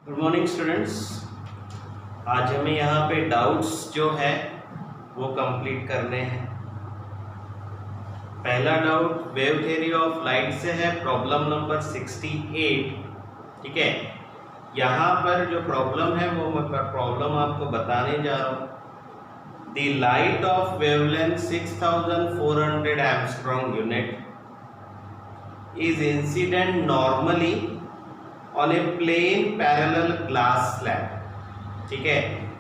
Good morning students. आज हमें यहाँ पे डाउट्स जो है वो कंप्लीट करने हैं। पहला doubt wave theory of light से है, प्रॉब्लम नंबर 68। ठीक है, यहाँ पर जो प्रॉब्लम है वो मैं प्रॉब्लम आपको बताने जा रहा हूँ। The light of wavelength 6400 angstrom unit is incident normally on a plane parallel glass slab. ठीक है,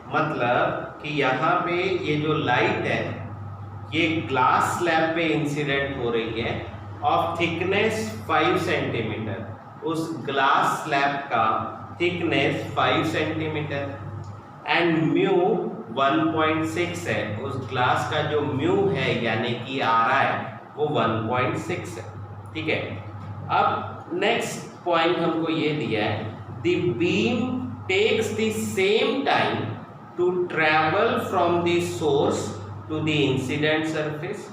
मतलब कि यहाँ पे ये जो लाइट है ये ग्लास स्लैब पे इंसिडेंट हो रही है ऑफ थिकनेस 5 सेंटीमीटर। उस ग्लास स्लैब का थिकनेस 5 सेंटीमीटर एंड म्यू 1.6 है। उस ग्लास का जो म्यू है यानी कि RI वो 1.6 है। ठीक है, अब नेक्स्ट पॉइंट हमको ये दिया है, the beam takes the same time to travel from the source to the incident surface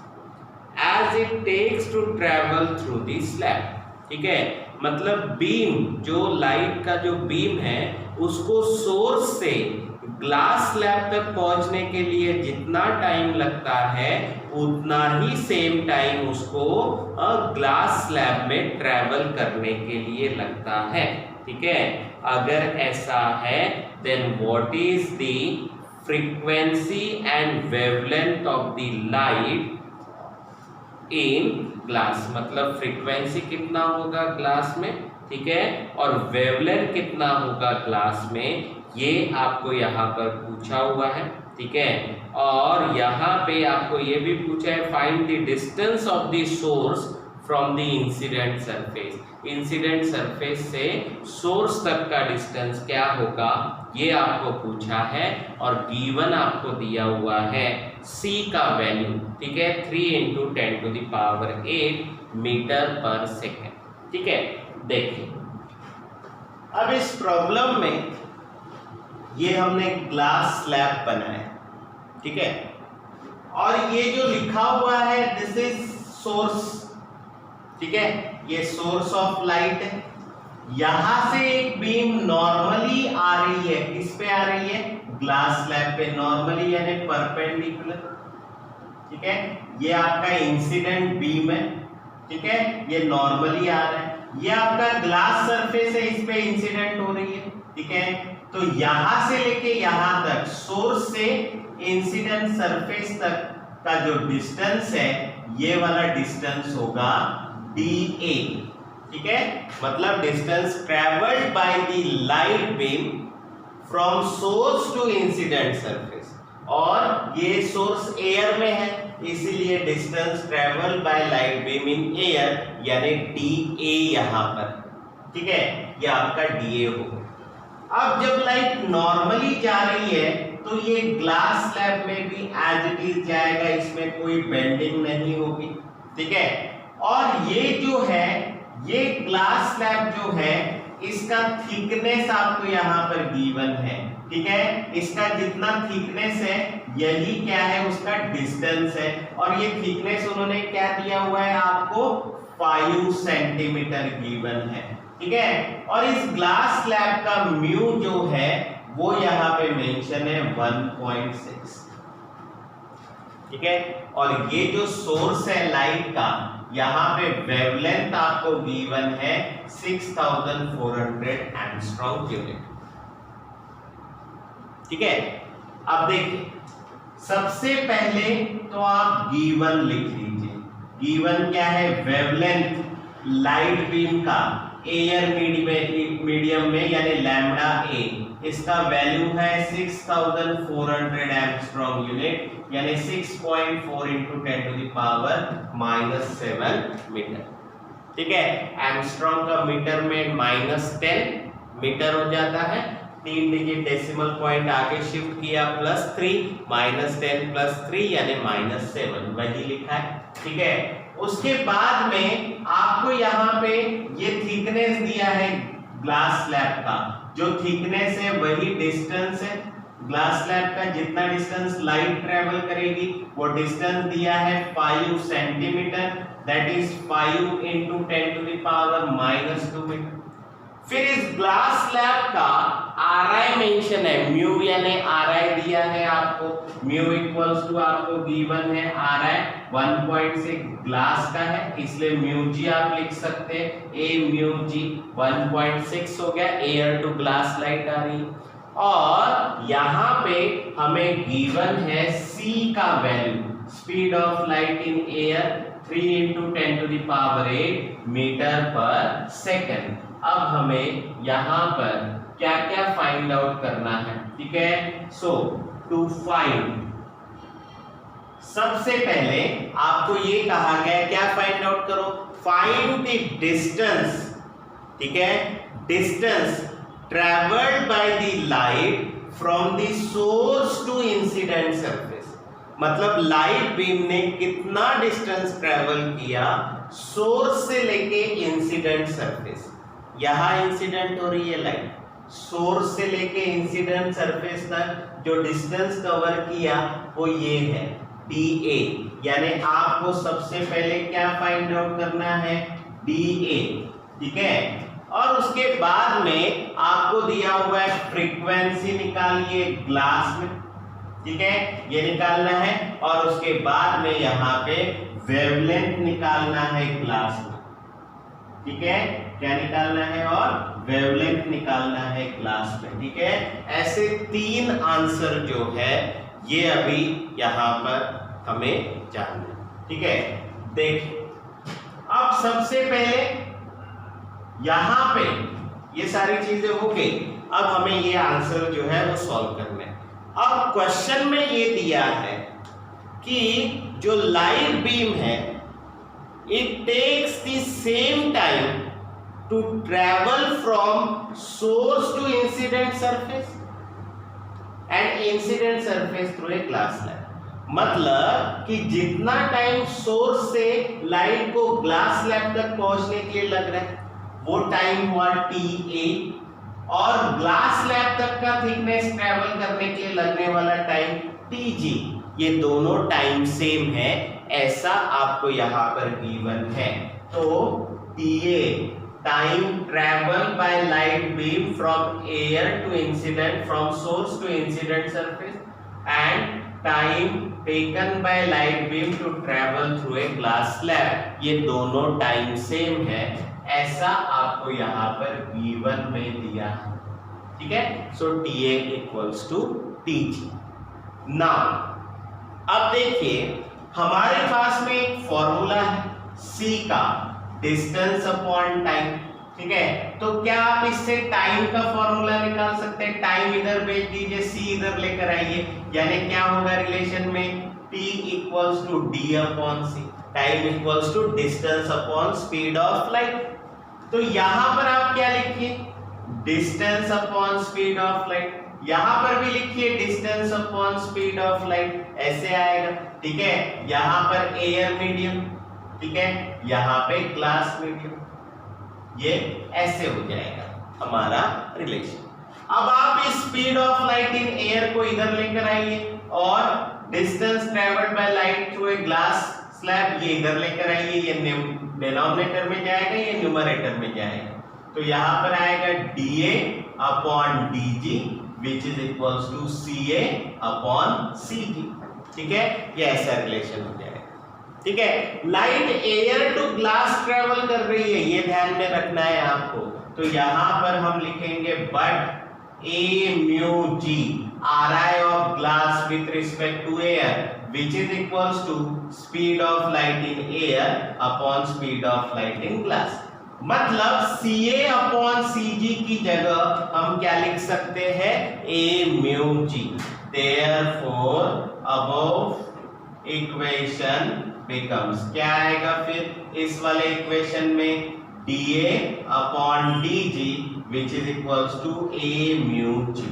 as it takes to travel through the slab. ठीक है, मतलब बीम, जो लाइट का जो बीम है उसको सोर्स से ग्लास स्लैब तक पहुंचने के लिए जितना टाइम लगता है उतना ही सेम टाइम उसको ग्लास स्लैब में ट्रैवल करने के लिए लगता है। ठीक है, अगर ऐसा है then what is the frequency and wavelength of the light in glass, मतलब फ्रीक्वेंसी कितना होगा ग्लास में, ठीक है, और वेवलेंथ कितना होगा ग्लास में, ये आपको यहाँ पर पूछा हुआ है। ठीक है, और यहाँ पे आपको ये भी पूछा है find the distance of the source from the incident surface. Incident surface से सोर्स तक का डिस्टेंस क्या होगा ये आपको पूछा है, और गिवन आपको दिया हुआ है C का वैल्यू। ठीक है, 3 × 10⁸ मीटर पर सेकेंड। ठीक है, देखिए अब इस प्रॉब्लम में ये हमने ग्लास स्लैब बनाया। ठीक है, और ये जो लिखा हुआ है दिस इज सोर्स। ठीक है, ये सोर्स ऑफ लाइट है। यहां से एक बीम नॉर्मली आ रही है, किस पे आ रही है, ग्लास स्लैब पे, नॉर्मली यानी परपेंडिकुलर। ठीक है, ये आपका इंसिडेंट बीम है। ठीक है, ये नॉर्मली आ रहा है, ये आपका ग्लास सरफेस है, इस पे इंसिडेंट हो रही है। ठीक है, तो यहां से लेके यहां तक सोर्स से इंसिडेंट सरफेस तक का जो डिस्टेंस है ये वाला डिस्टेंस होगा DA। ठीक है, मतलब distance travelled by the light beam from source to incident surface, और ये सोर्स एयर में है इसीलिए distance travel by light beam in air यानी DA यहां पर। ठीक है, ये आपका DA होगा। अब जब लाइट नॉर्मली जा रही है तो ये ग्लास स्लैब में भी एज इट इज जाएगा, इसमें कोई बेंडिंग नहीं होगी। ठीक है, और ये जो है ये ग्लास स्लैब जो है इसका थिकनेस आपको यहाँ पर गिवन है। ठीक है, इसका जितना थिकनेस है यही क्या है, उसका डिस्टेंस है, और ये थिकनेस उन्होंने क्या दिया हुआ है आपको, 5 सेंटीमीटर गिवन है। ठीक है, और इस ग्लास स्लैब का म्यू जो है वो यहाँ पे मेंशन है 1.6। ठीक है, और ये जो सोर्स है लाइट का यहाँ पे वेवलेंथ आपको गिवन है 6400 एंगस्ट्रॉम यूनिट। ठीक है, अब देखिए सबसे पहले तो आप गिवन लिख लीजिए। गिवन क्या है, वेवलेंथ लाइट बीम का एयर मीडियम में यानी लैम्डा ए, इसका वैल्यू है 6400 एंगस्ट्रॉम यूनिट यानी 6.4 × 10⁻⁻7 मीटर। ठीक है, एंगस्ट्रॉम का मीटर में -10 मीटर हो जाता है, 3 डिजिट डेसिमल पॉइंट आगे शिफ्ट किया +3, -10 +3 यानी -7, वही लिखा है। ठीक है, उसके बाद में आपको यहाँ पे ये थिकनेस दिया है ग्लास स्लैब का, जो थिकनेस है वही डिस्टेंस है। ग्लास स्लैब का जितना डिस्टेंस लाइट ट्रेवल करेगी वो डिस्टेंस दिया है 5 सेंटीमीटर, दैट इज 5 × 10⁻⁻2 मीटर। फिर इस ग्लास स्लैब का Ri मेंशन है, म्यू यानी Ri दिया है आपको, म्यू इक्वल्स टू आपको गिवन है Ri 1.6 ग्लास का है, इसलिए म्यू जी आप लिख सकते हैं, ए म्यू जी 1.6 हो गया, एयर टू ग्लास लाइट आ रही है। और यहाँ पे हमें गिवन है C का value, speed of light in air 3 × 10⁸ metre पर सेकेंड। अब हमें यहाँ पर क्या क्या फाइंड आउट करना है, ठीक है। सो टू फाइंड, सबसे पहले आपको ये कहा गया क्या फाइंड आउट करो, फाइंड द डिस्टेंस, ठीक है, distance travelled by the light from the source to incident surface. मतलब लाइट बीम ने कितना डिस्टेंस ट्रेवल किया सोर्स से लेके इंसिडेंट सरफेस। यहां इंसिडेंट हो रही है लाइट, सोर्स से लेके इंसिडेंट सरफेस तक जो डिस्टेंस कवर किया वो ये है dA, यानी आपको सबसे पहले क्या फाइंड आउट करना है, dA, ठीक है। और उसके बाद में आपको दिया हुआ है फ्रीक्वेंसी निकालिए ग्लास में, ठीक है, ये निकालना है। और उसके बाद में यहाँ पे वेवलेंथ निकालना है ग्लास में, ठीक है, क्या निकालना है, और वेवलेंथ निकालना है ग्लास में, ठीक है। ऐसे 3 आंसर जो है ये अभी यहाँ पर हमें जानना है, ठीक है। देखिए अब सबसे पहले यहाँ पे ये सारी चीजें हो गई, अब हमें ये आंसर जो है वो सॉल्व करना है। अब क्वेश्चन में ये दिया है कि जो लाइट बीम है it takes the same time to travel from source to incident surface and incident surface through a glass slab. मतलब कि जितना टाइम सोर्स से लाइट को ग्लास स्लैब तक पहुंचने के लिए लग रहा है वो टाइम हुआ TA, और ग्लास स्लैब तक का थिकनेस ट्रेवल करने के लिए लगने वाला टाइम TG। ये दोनों टाइम सेम है, ऐसा आपको यहाँ पर गिवन है। तो TA time travel by light beam from air to incident, from source to incident surface, and time taken by light beam to travel through a glass slab, ये दोनों टाइम सेम है, ऐसा आपको यहाँ पर गिवन में दिया है, ठीक है। So TA equals to TG। Now अब देखिए हमारे पास में एक फॉर्मूला है C का, डिस्टेंस अपॉन टाइम, ठीक है। तो क्या आप इससे टाइम का फॉर्मूला निकाल सकते हैं, टाइम इधर भेज दीजिए, C इधर लेकर आइए, यानी क्या होगा रिलेशन में, T equals to D upon C, time equals to distance upon speed of light. तो यहां पर आप क्या लिखिए, distance upon speed of light, यहां पर भी लिखिए distance upon speed of light, ऐसे आएगा, ठीक है। यहां पर एयर मीडियम, ठीक है, यहां पे ग्लास मीडियम, ये ऐसे हो जाएगा हमारा रिलेशन। अब आप इस speed of light in air को इधर लेकर आइए और distance travelled by light through a glass slab ये इधर लेकर आइए, ये डिनोमिनेटर में जाएगा, ये न्यूमरेटर में जाएगा। तो यहाँ पर आएगा dA upon dG which is equals to CA upon CG, ठीक है, ये ऐसा रिलेशन हो जाएगा, ठीक है। Light air to glass travel कर रही है, ये ध्यान में रखना है आपको। तो यहाँ पर हम लिखेंगे but A mu G Ri of glass with respect to air which is equals to speed of light in air upon speed of light in glass। मतलब CA अपॉन CG की जगह हम क्या लिख सकते हैं, A mu G। Therefore above equation becomes, क्या आएगा फिर इस वाले इक्वेशन में, dA upon dG which is equals to A mu G,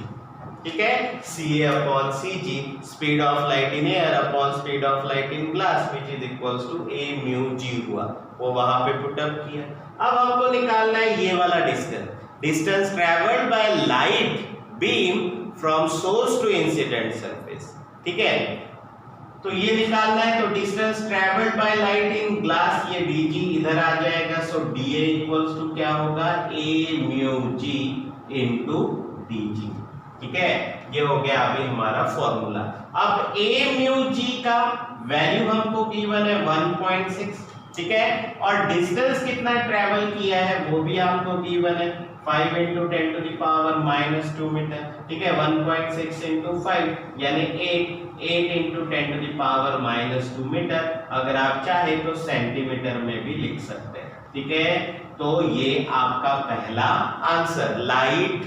ठीक है। CA upon CG speed of light in air upon speed of light in glass which is equals to A mu G हुआ, वो वहां पे put up किया। अब हमको निकालना है ये वाला distance, distance travelled by light beam from source to incident surface, ठीक है। तो ये निकालना है, तो distance travelled by light in glass, ये dg इधर आ जाएगा, सो dA इक्वल्स टू क्या होगा, a mu g into dg। ठीक है, ये हो गया अभी हमारा फॉर्मूला। अब a म्यू g का वैल्यू हमको गिवन है 1.6, ठीक है, और डिस्टेंस कितना ट्रेवल किया है वो भी आपको गिवन है 5 × 10⁻⁻2 मीटर, ठीक है, 1.6 × 5 यानी 8 × 10⁻⁻2 मीटर। अगर आप चाहे तो सेंटीमीटर में भी लिख सकते हैं, ठीक है। तो ये आपका पहला answer, light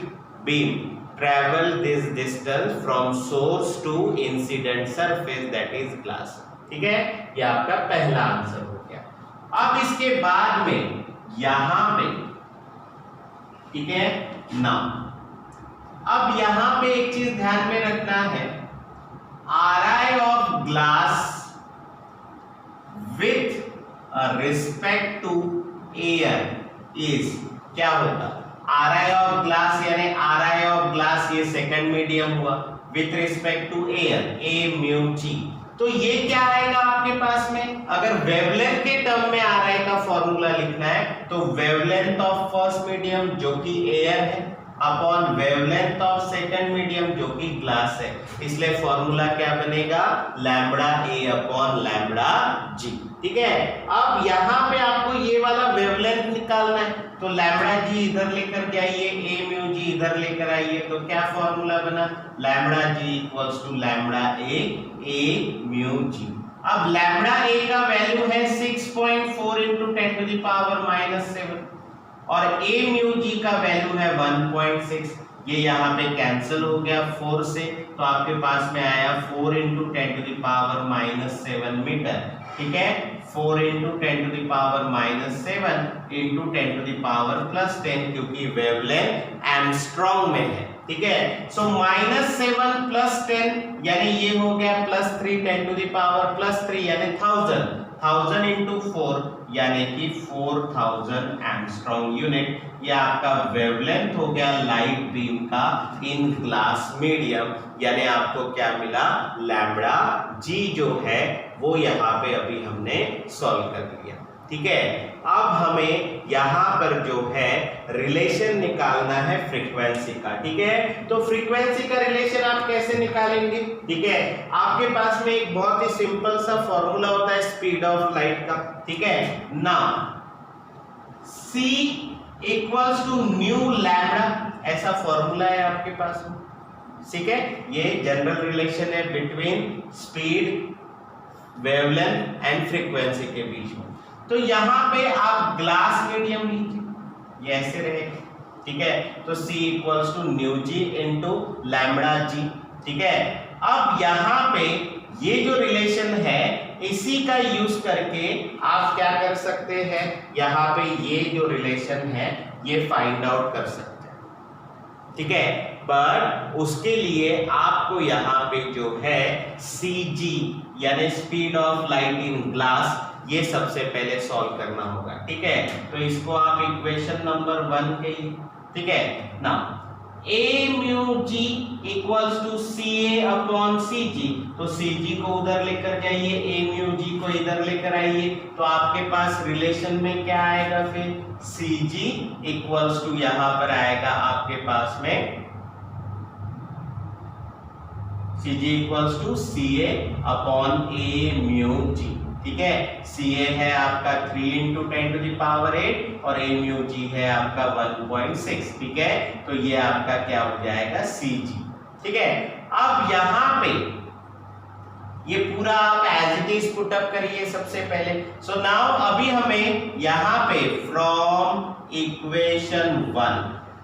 beam travel this distance from source to incident surface that is glass, ठीक है, ये आपका पहला आंसर हो गया। अब इसके बाद में यहां पे, ठीक है ना, अब यहां पे एक चीज ध्यान में रखना है, Ri of glass with respect to air is क्या होगा, Ri ऑफ ग्लास यानी Ri ऑफ ग्लास ये सेकंड मीडियम हुआ, with respect to air A mu G। तो ये क्या आएगा आपके पास में, अगर वेवलेंथ के टर्म में Ri का फॉर्मूला लिखना है तो वेवलेंथ ऑफ फर्स्ट मीडियम जो कि एयर है upon wavelength of second medium जो कि ग्लास है, इसलिए फॉर्मूला क्या बनेगा, lambda A upon lambda G। ठीक है, अब यहाँ पे आपको ये वाला वेवलेंथ निकालना है, तो लैम्बडा G इधर लेकर के आइए, A म्यू G इधर लेकर आइए, तो क्या फॉर्मूला बना, lambda G equals to lambda A mu G। अब लैम्बडा A का वैल्यू है 6.4 × 10⁻⁻7 और A म्यू G का वैल्यू है 1.6, ये यहाँ पे कैंसिल हो गया 4 से, तो आपके पास में आया 4 × 10⁻⁷ मीटर, ठीक है, 4 × 10⁻⁷ × 10⁻+10 क्योंकि वेवलेंथ एंगस्ट्रॉम में है, ठीक है। सो -7 + 10 यानी ये हो गया +3 10⁻+3 यानी 1000 × 4 यानी कि 4000 एंगस्ट्रॉम यूनिट, ये आपका वेवलेंथ हो गया लाइट बीम का इन ग्लास मीडियम, यानी आपको क्या मिला, लैम्बडा G जो है वो यहाँ पे अभी हमने सॉल्व कर लिया, ठीक है। अब हमें यहाँ पर जो है रिलेशन निकालना है फ्रीक्वेंसी का, ठीक है। तो फ्रीक्वेंसी का रिलेशन आप कैसे निकालेंगे, ठीक है, आपके पास में एक बहुत ही सिंपल सा फॉर्मूला होता है स्पीड ऑफ लाइट का, ठीक है ना, c equals to nu lambda, ऐसा फॉर्मूला है आपके पास में, ठीक है। ये जनरल रिलेशन है between speed, wavelength and frequency के बीच में। तो यहाँ पे आप ग्लास मीडियम लीजिए, ये ऐसे रहेगा, ठीक है, तो c equals to nu G into lambda G, ठीक है। अब यहाँ पे ये जो रिलेशन है इसी का यूज करके आप क्या कर सकते हैं, यहाँ पे ये जो रिलेशन है ये फाइंड आउट कर सकते हैं, ठीक है। पर उसके लिए आपको यहाँ पे जो है CG यानी speed of light in glass, ये सबसे पहले सॉल्व करना होगा, ठीक है। तो इसको आप इक्वेशन नंबर 1 कहिए, ठीक है ना, A mu G equals to CA upon CG, तो CG को उधर लेकर जाइए, A म्यू G को इधर लेकर आइए, तो आपके पास रिलेशन में क्या आएगा, फिर CG इक्वल्स टू यहाँ पर आएगा आपके पास में CG equals to CA upon A mu G, ठीक है। CA है आपका 3 × 10⁸ और A म्यू G है आपका 1.6, ठीक है। तो ये आपका क्या हो जाएगा, CG, ठीक है। अब यहाँ पे ये पूरा आप as it is put up करिए सबसे पहले। सो नाउ अभी हमें यहाँ पे फ्रॉम इक्वेशन 1,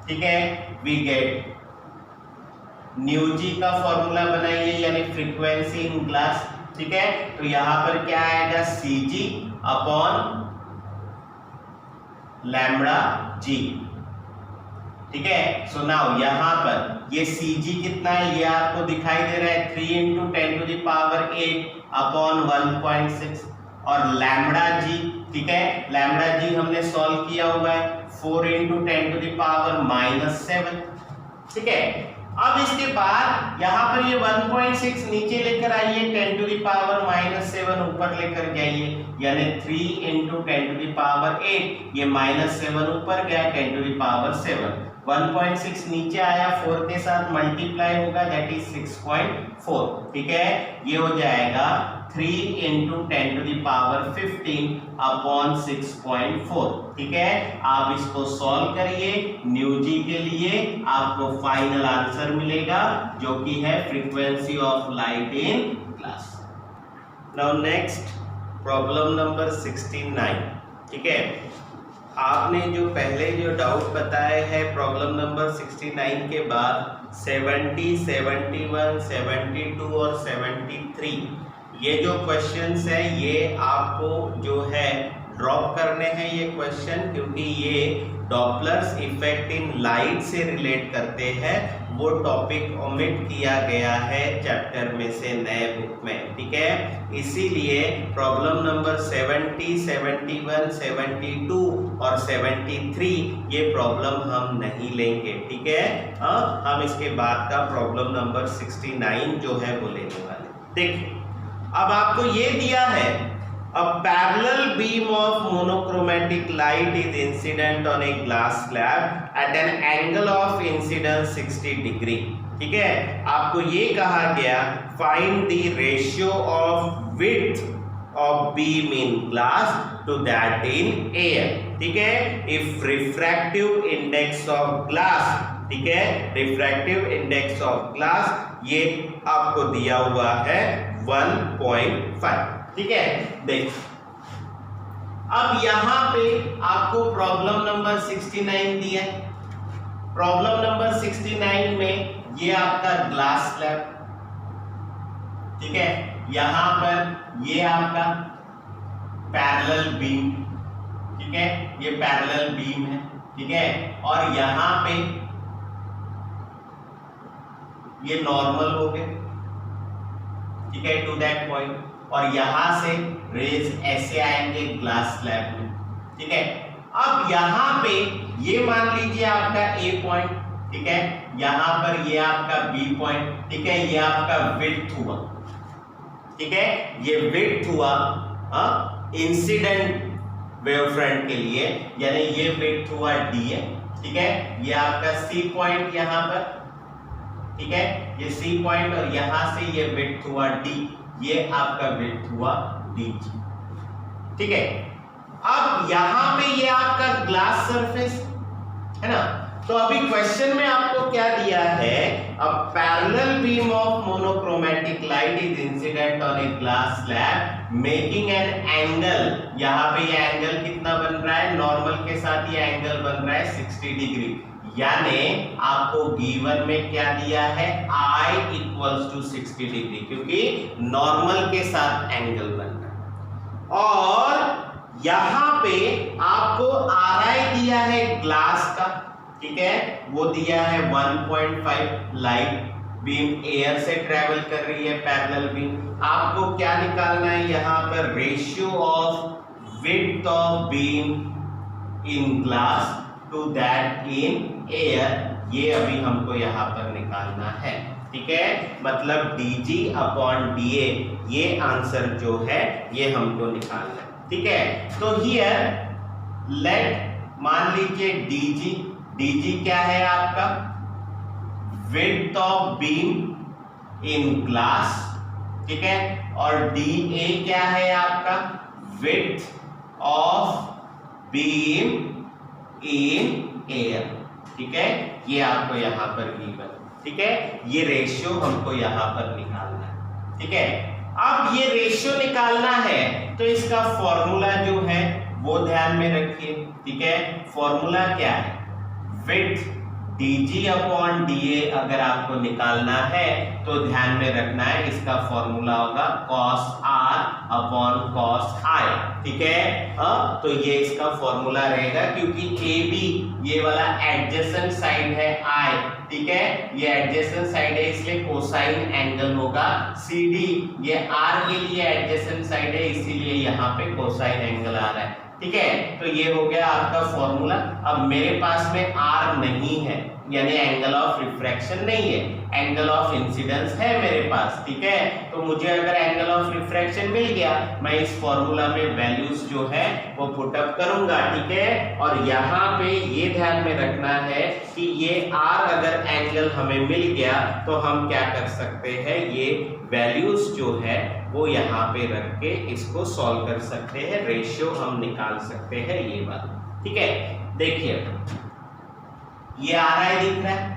ठीक है, वी गेट न्यू G का फॉर्मूला बनाइए यानी फ्रीक्वेंसी इन ग्लास, ठीक है। तो यहां पर क्या आएगा, CG अपॉन लैम्बडा G, ठीक है। सो नाउ यहां पर ये CG कितना है, ये आपको दिखाई दे रहा है 3 × 10⁸ अपॉन 1.6 और लैम्बडा G, ठीक है, लैम्बडा G हमने सॉल्व किया हुआ है 4 × 10⁻⁷, ठीक है। अब इसके बाद यहाँ पर ये 1.6 नीचे लेकर आइए, 10 टू द पावर -7 ऊपर लेकर जाइए, यानी 3 × 10 टू द पावर 8, ये -7 ऊपर गया 10 टू द पावर 7, 1.6 नीचे आया, 4 के साथ मल्टीप्लाई होगा, दैट इज 6.4, ठीक है। ये हो जाएगा 3 × 10 टू द पावर 15 अपॉन 6.4, ठीक है। आप इसको सॉल्व करिए, न्यू जी के लिए आपको फाइनल आंसर मिलेगा जो कि है frequency of light in glass. Now next problem number 69, ठीक है। आपने जो पहले जो डाउट बताए हैं प्रॉब्लम नंबर 69 के बाद 70, 71, 72 और 73 ये जो क्वेश्चंस है ये आपको जो है ड्रॉप करने हैं ये क्वेश्चन, क्योंकि ये डॉपलर्स इफेक्ट इन लाइट से रिलेट करते हैं, वो टॉपिक ओमिट किया गया है चैप्टर में से नए बुक में, ठीक है। इसीलिए प्रॉब्लम नंबर 70, 71, 72 और 73 ये प्रॉब्लम हम नहीं लेंगे, ठीक है। हम इसके बाद का प्रॉब्लम नंबर 69 जो है वो लेने वाले। देखिए अब आपको ये दिया है, a parallel beam of monochromatic light is incident on a glass slab at an angle of incidence 60 degree, ठीक है। आपको ये कहा गया find the ratio of width of beam in glass to that in air, ठीक है। if refractive index of glass, ठीक है, refractive index of glass ये आपको दिया हुआ है 1.5, ठीक है। देख अब यहां पे आपको प्रॉब्लम नंबर 69 दिया है। प्रॉब्लम नंबर 69 में ये आपका ग्लास स्लैब, ठीक है, यहां पर ये आपका पैरेलल बीम, ठीक है, ये पैरेलल बीम है, ठीक है, और यहां पे ये नॉर्मल हो गए, ठीक है, टू दैट पॉइंट, और यहां से रेज ऐसे आएंगे ग्लास स्लैब में, ठीक है। अब यहां पे ये मान लीजिए आपका ए पॉइंट, ठीक है, यहां पर ये आपका बी पॉइंट, ठीक है, ये आपका विड्थ हुआ, ठीक है, ये विड्थ हुआ इंसिडेंट वेव फ्रंट के लिए, यानी ये विड्थ हुआ डी है, ठीक है, ये आपका सी पॉइंट यहां पर, ठीक है, ये सी पॉइंट, और यहां से ये विड्थ हुआ डी, ये आपका विड्थ हुआ डी, ठीक है। अब यहां पे ये आपका ग्लास सरफेस है ना, तो अभी क्वेश्चन में आपको क्या दिया है, a parallel beam of monochromatic light is incident on A glass slab making an angle, यहां पे ये एंगल कितना बन रहा है, नॉर्मल के साथ ये एंगल बन रहा है 60 डिग्री, यानी आपको गिवन में क्या दिया है, I = 60 डिग्री, क्योंकि नॉर्मल के साथ एंगल बन रहा है, और यहां पे आपको RI दिया है ग्लास का, ठीक है, वो दिया है 1.5, लाइट बीम एयर से ट्रेवल कर रही है पैरेलल बीम। आपको क्या निकालना है यहां पर, ratio of width of beam in glass to that in air, ये अभी हमको यहां पर निकालना है, ठीक है, मतलब dg/da ये आंसर जो है ये हमको निकालना है, ठीक है। तो हियर लेट मान लीजिए dg क्या है आपका, width of beam in glass, ठीक है, और da क्या है आपका, width of beam in air, ठीक है, ये आपको यहां पर गिवन, ठीक है, ये रेशियो हमको यहां पर निकालना है, ठीक है। अब ये रेशियो निकालना है तो इसका फॉर्मूला जो है वो ध्यान में रखिए, ठीक है। फॉर्मूला क्या है, विड्थ dg/da अगर आपको निकालना है तो ध्यान में रखना है इसका फॉर्मूला होगा cos r/cos i, ठीक है। तो ये इसका फॉर्मूला रहेगा, क्योंकि AB ये वाला एडजेसेंट साइड है I, ठीक है, ये एडजेसेंट साइड है इसलिए कोसाइन एंगल होगा, CD ये R के लिए एडजेसेंट साइड है इसीलिए यहाँ पे कोसाइन एंगल आ रहा है, ठीक है। तो ये हो गया आपका फॉर्मूला। अब मेरे पास में R नहीं है, यानी एंगल ऑफ रिफ्रैक्शन नहीं है, एंगल ऑफ इंसिडेंस है मेरे पास, ठीक है। तो मुझे अगर एंगल ऑफ रिफ्रैक्शन मिल गया, मैं इस फॉर्मूला में वैल्यूज जो है वो पुट अप करूंगा, ठीक है। और यहाँ पे ये ध्यान में रखना है कि ये r अगर एंगल हमें मिल गया तो हम क्या कर सकते हैं, ये वैल्यूज जो है वो यहाँ पे रख के इसको सॉल्व कर सकते हैं, रेशियो हम निकाल सकते हैं, ये बात, ठीक है। देखिए ये आ रहा है, दिख रहा है,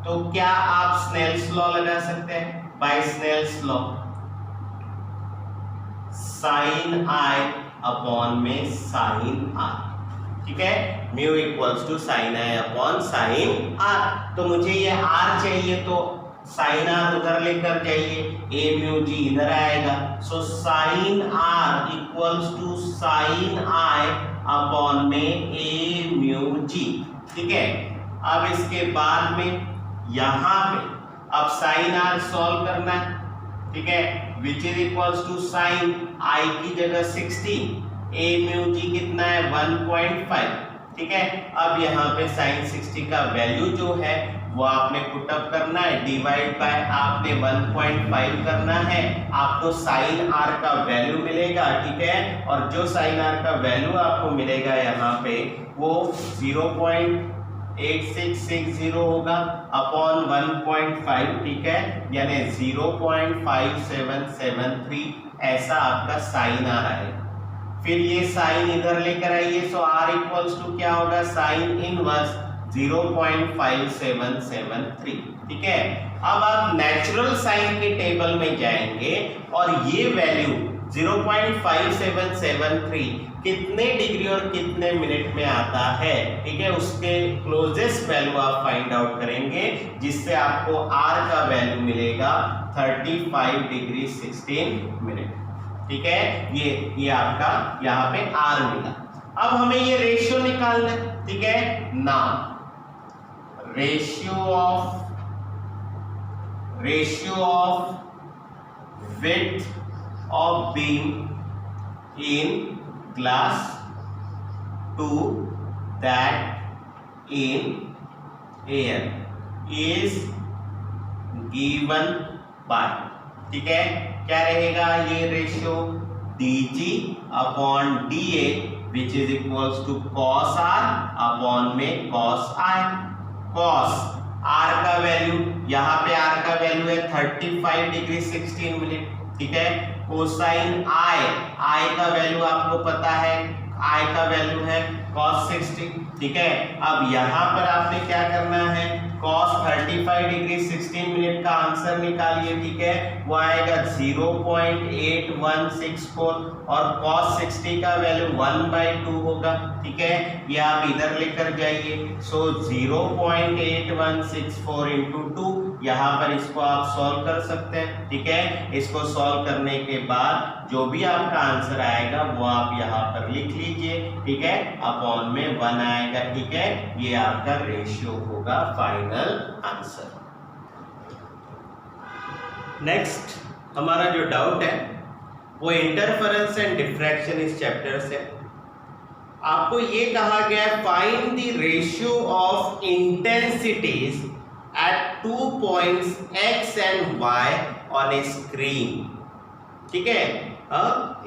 तो क्या आप स्नेल्स लॉ लगा सकते हैं, by Snell's law sine I upon में साइन आर, ठीक है, mu equals to sine I upon sine R. तो मुझे ये आर चाहिए तो साइन आर उधर लेकर जाइए, ए म्यू जी इधर आएगा, so sine R equals to sine I upon में ए म्यू जी, ठीक है। अब इसके बाद में यहां पे अब साइन आर सॉल्व करना है, ठीक है, which is equals to sine I की जगह 16, ए म्यू जी कितना है 1.5, ठीक है। अब यहाँ पे साइन 60 का वैल्यू जो है वो आपने पुट अप करना है, डिवाइड बाय आपने 1.5 करना है, आपको साइन आर का वैल्यू मिलेगा, ठीक है। और जो साइन आर का वैल्यू आपको मिलेगा यहाँ पे वो 0.8660 होगा अपॉन 1.5, ठीक है, यानी 0.5773 ऐसा आपका साइन आर आएगा। फिर ये साइन इधर लेकर आइए, सो आर इक्वल्स टू क्या होगा, साइन इनवर्स 0.5773, ठीक है। अब आप नेचुरल साइन के टेबल में जाएंगे और ये वैल्यू 0.5773 कितने डिग्री और कितने मिनट में आता है, ठीक है, उसके क्लोजेस्ट वैल्यू आप फाइंड आउट करेंगे, जिससे आपको आर का वैल्यू मिलेगा 35 डिग्री 16 मिनट, ठीक है। ये आपका यहाँ पे आर मिला। अब हमें ये रेशियो निकालना है, ठीक है ना, ratio of width of beam in glass to that in air is given by, ठीक है, क्या रहेगा ये ratio, dg upon da which is equals to cos r upon में cos i। cos r का वैल्यू, यहाँ पे r का वैल्यू है 35 डिग्री 16 मिनट, ठीक है। कोसाइन i का वैल्यू आपको पता है, i का वैल्यू है cos 60, ठीक है। अब यहाँ पर आपने क्या करना है, cos 35 डिग्री 16 मिनट का आंसर निकालिए, ठीक है, वो आएगा 0.8164 और cos 60 का वैल्यू 1/2 होगा, ठीक है। ये आप इधर लेकर जाइए, सो 0.8164 इंटू 2, यहाँ पर इसको आप सॉल्व कर सकते हैं, ठीक है। इसको सॉल्व करने के बाद जो भी आपका आंसर आएगा वो आप यहाँ पर लिख लीजिए, ठीक है, अपॉन में 1 आएगा, ठीक है। ये आपका रेशियो होगा फाइनल आंसर। नेक्स्ट हमारा जो डाउट है वो इंटरफेरेंस एंड डिफ्रैक्शन इस चैप्टर से। आपको ये कहा गया है find the ratio of intensities at 2 points x and y on a screen, ठीक है,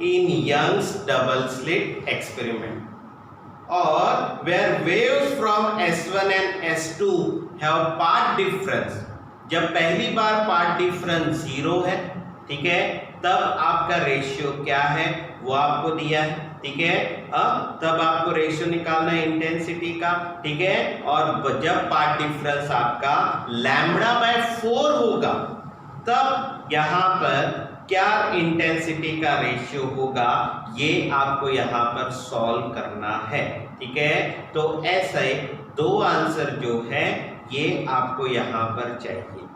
in Young's double slit experiment, or where waves from S1 and S2 have path difference, जब पहली बार पाथ डिफरेंस 0 है, ठीक है, तब आपका रेशियो क्या है वो आपको दिया है, ठीक है। तब आपको रेशियो निकालना है इंटेंसिटी का, ठीक है। और जब पाथ डिफरेंस आपका λ/4 होगा तब यहाँ पर क्या इंटेंसिटी का रेशियो होगा, ये आपको यहाँ पर सॉल्व करना है, ठीक है। तो ऐसे दो आंसर जो है ये आपको यहाँ पर चाहिए,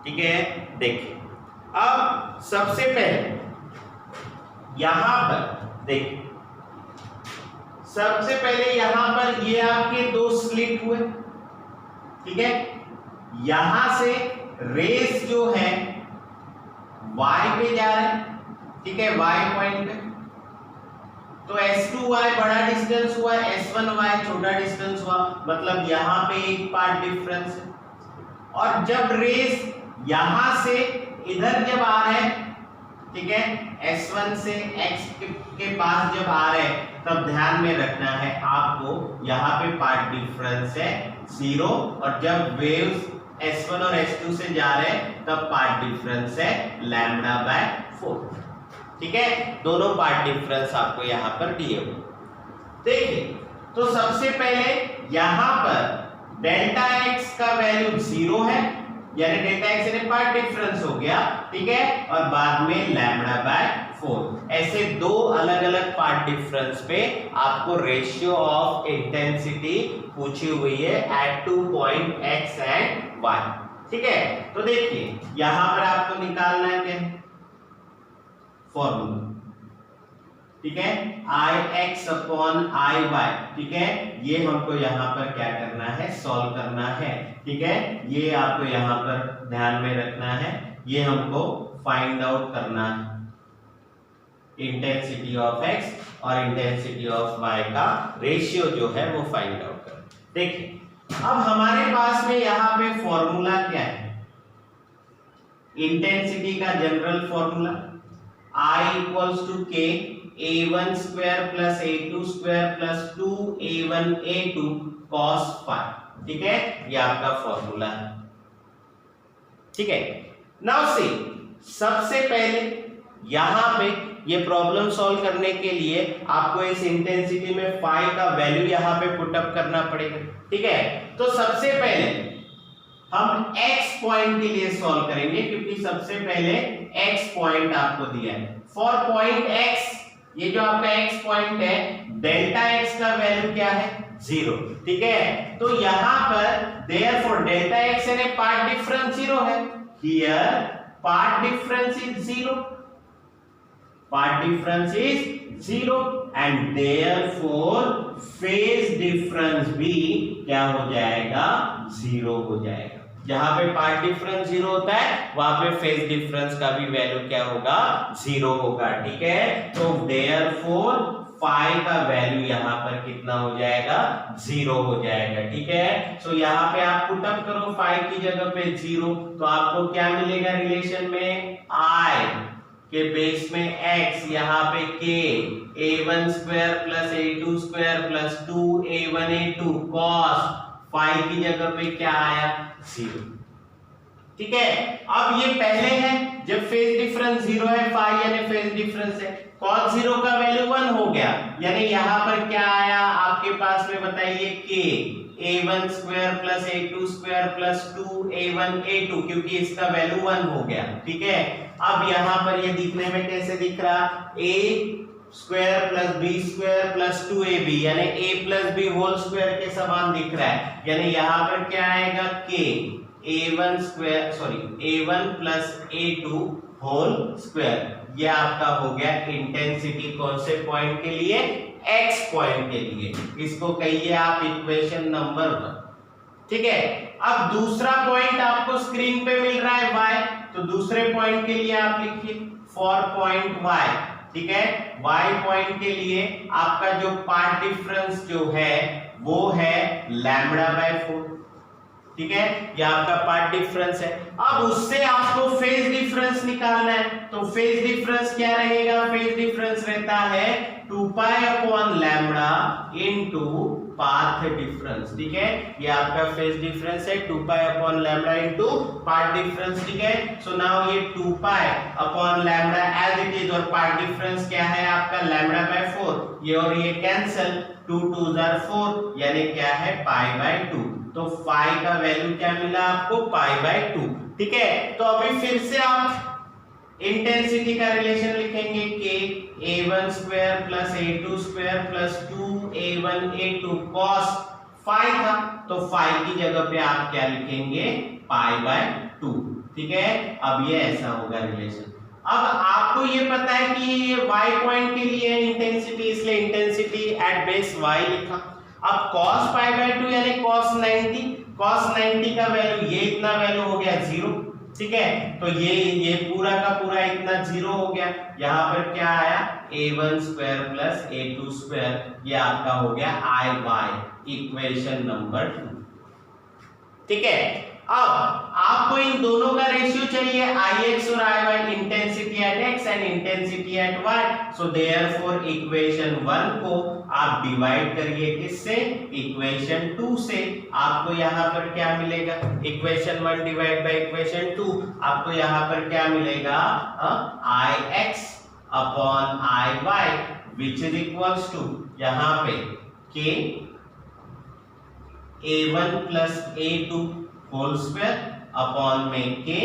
ठीक है। देखिए अब सबसे पहले यहाँ पर देखिए, सबसे पहले यहां पर ये आपके दो स्लिट हुए, ठीक है। यहां से रेस जो है y पे जा रहे हैं, ठीक है, y पॉइंट पे, तो तो S2y बड़ा डिस्टेंस हुआ, S1y छोटा डिस्टेंस हुआ, मतलब यहाँ पे एक पार्ट डिफरेंस है। और जब रेस यहां से इधर जब आ रहे हैं, ठीक है, S1 से X के पास जब आ रहे हैं, तब ध्यान में रखना है आपको यहाँ पे पार्ट डिफरेंस है 0, और जब वेव्स S1 और S2 से जा रहे हैं तब पार्ट डिफरेंस है λ/4। ठीक है, दोनों पार्ट डिफरेंस आपको यहाँ पर दिए हुए। देखिए, तो सबसे पहले यहाँ पर डेल्टा x का वैल्यू 0 है, यानी डेल्टा x यानी पार्ट डिफरेंस हो गया, ठीक है, और बाद में λ/4। ऐसे दो अलग अलग पार्ट डिफरेंस पे आपको रेशियो ऑफ इंटेंसिटी पूछी हुई है at 2 point x and y। ठीक है, तो देखिए यहां पर आपको निकालना है क्या फॉर्मूला, ठीक है, Ix अपॉन Iy, ठीक है, ये हमको यहाँ पर क्या करना है, सॉल्व करना है। ठीक है, ये आपको यहाँ पर ध्यान में रखना है, ये हमको फाइंड आउट करना है इंटेंसिटी ऑफ x और इंटेंसिटी ऑफ y का रेशियो जो है वो फाइंड आउट करना। देखिए, अब हमारे पास में यहाँ पे फॉर्मूला क्या है, इंटेंसिटी का general formula I equals to k a1 square plus a2 square plus 2a1 a2 cos phi। ठीक है, ये आपका फॉर्मूला है। ठीक है, नाउ सी, सबसे पहले यहां पे ये प्रॉब्लम सॉल्व करने के लिए आपको इस इंटेंसिटी में फाई का वैल्यू यहां पे पुट अप करना पड़ेगा। ठीक है, तो सबसे पहले हम x पॉइंट के लिए सॉल्व करेंगे, क्योंकि सबसे पहले x पॉइंट आपको दिया है। फॉर पॉइंट x, ये जो आपका x पॉइंट है, डेल्टा x का वैल्यू क्या है, 0। ठीक है, तो यहां पर देयरफॉर डेल्टा x यानी पार्ट डिफरेंस 0 है, here path difference is 0, path difference is 0 and therefore phase difference भी क्या हो जाएगा, 0 हो जाएगा। जहां पे पार्ट डिफरेंस 0 होता है वहां पे फेज डिफरेंस का भी वैल्यू क्या होगा, 0 होगा। ठीक है, तो देयरफॉर फाई का वैल्यू यहाँ पर कितना हो जाएगा, 0 हो जाएगा। ठीक है, सो यहाँ पे आप पुट अप करो फाई की जगह पे 0, तो आपको क्या मिलेगा रिलेशन में, I के बेस में x, यहाँ पे k a1 square plus a2 square plus 2a1 a2 cos phi की जगह पे क्या आया, 0। ठीक है, अब ये पहले है जब फेज डिफरेंस 0 है, फाई यानी फेज डिफरेंस है, cos 0 का वैल्यू 1 हो गया, यानी यहां पर क्या आया आपके पास में, बताइए, k a1 square plus a2 square plus 2a1 a2, क्योंकि इसका वैल्यू 1 हो गया। ठीक है, अब यहां पर ये दिखने में कैसे दिख रहा, a square plus B square plus 2ab, यानी a plus B whole square के समान दिख रहा है, यानी यहां पर क्या आएगा, k a1 square a1 plus a2 whole square. ये आपका हो गया इंटेंसिटी कौन से पॉइंट के लिए, x पॉइंट के लिए, इसको कहिए आप इक्वेशन नंबर 1। ठीक है, अब दूसरा पॉइंट आपको स्क्रीन पे मिल रहा है y, तो दूसरे पॉइंट के लिए आप लिखिए फॉर पॉइंट y। ठीक है, y पॉइंट के लिए आपका जो पार्ट डिफरेंस जो है वो है λ/4। ठीक है, ये आपका पार्ट डिफरेंस है। अब उससे आपको फेज डिफरेंस निकालना है, तो फेज डिफरेंस क्या रहेगा, फेज डिफरेंस रहता है 2 pi upon lambda into path difference. ठीक है, ये आपका फेज डिफरेंस है 2 pi upon lambda into path difference. ठीक है, सो नाउ ये 2 pi upon lambda as it is, और पाथ डिफरेंस क्या है आपका λ/4, ये और ये कैंसिल, 2 2 4, यानी क्या है π/2, तो फाई का वैल्यू क्या मिला आपको, π/2। ठीक है, तो अभी फिर से आप इंटेंसिटी का रिलेशन लिखेंगे, k a1 square plus a2 square plus 2a1 a2 cos phi था, तो फाई की जगह पे आप क्या लिखेंगे, π/2। ठीक है, अब ये ऐसा होगा रिलेशन। अब आपको ये पता है कि ये y पॉइंट के लिए इंटेंसिटी, इसलिए इंटेंसिटी एट बेस y लिखा। अब cos पाई बाय 2 यानी cos 90 का वैल्यू, ये इतना वैल्यू हो गया 0, ठीक है। तो ये पूरा का पूरा इतना 0 हो गया। यहाँ पर क्या आया, a1 square plus a2 square, ये आपका हो गया iy, इक्वेशन नंबर 2, ठीक है। अब आपको इन दोनों का रेशियो चाहिए, ix और iy, intensity at x and intensity at y। So therefore equation 1 को आप डिवाइड करिए किससे, इक्वेशन 2 से। आपको यहाँ पर क्या मिलेगा, इक्वेशन 1 डिवाइड बाय इक्वेशन 2, आपको यहाँ पर क्या मिलेगा, ix upon iy which is equals to यहाँ पे k a1 plus a2 whole square upon में के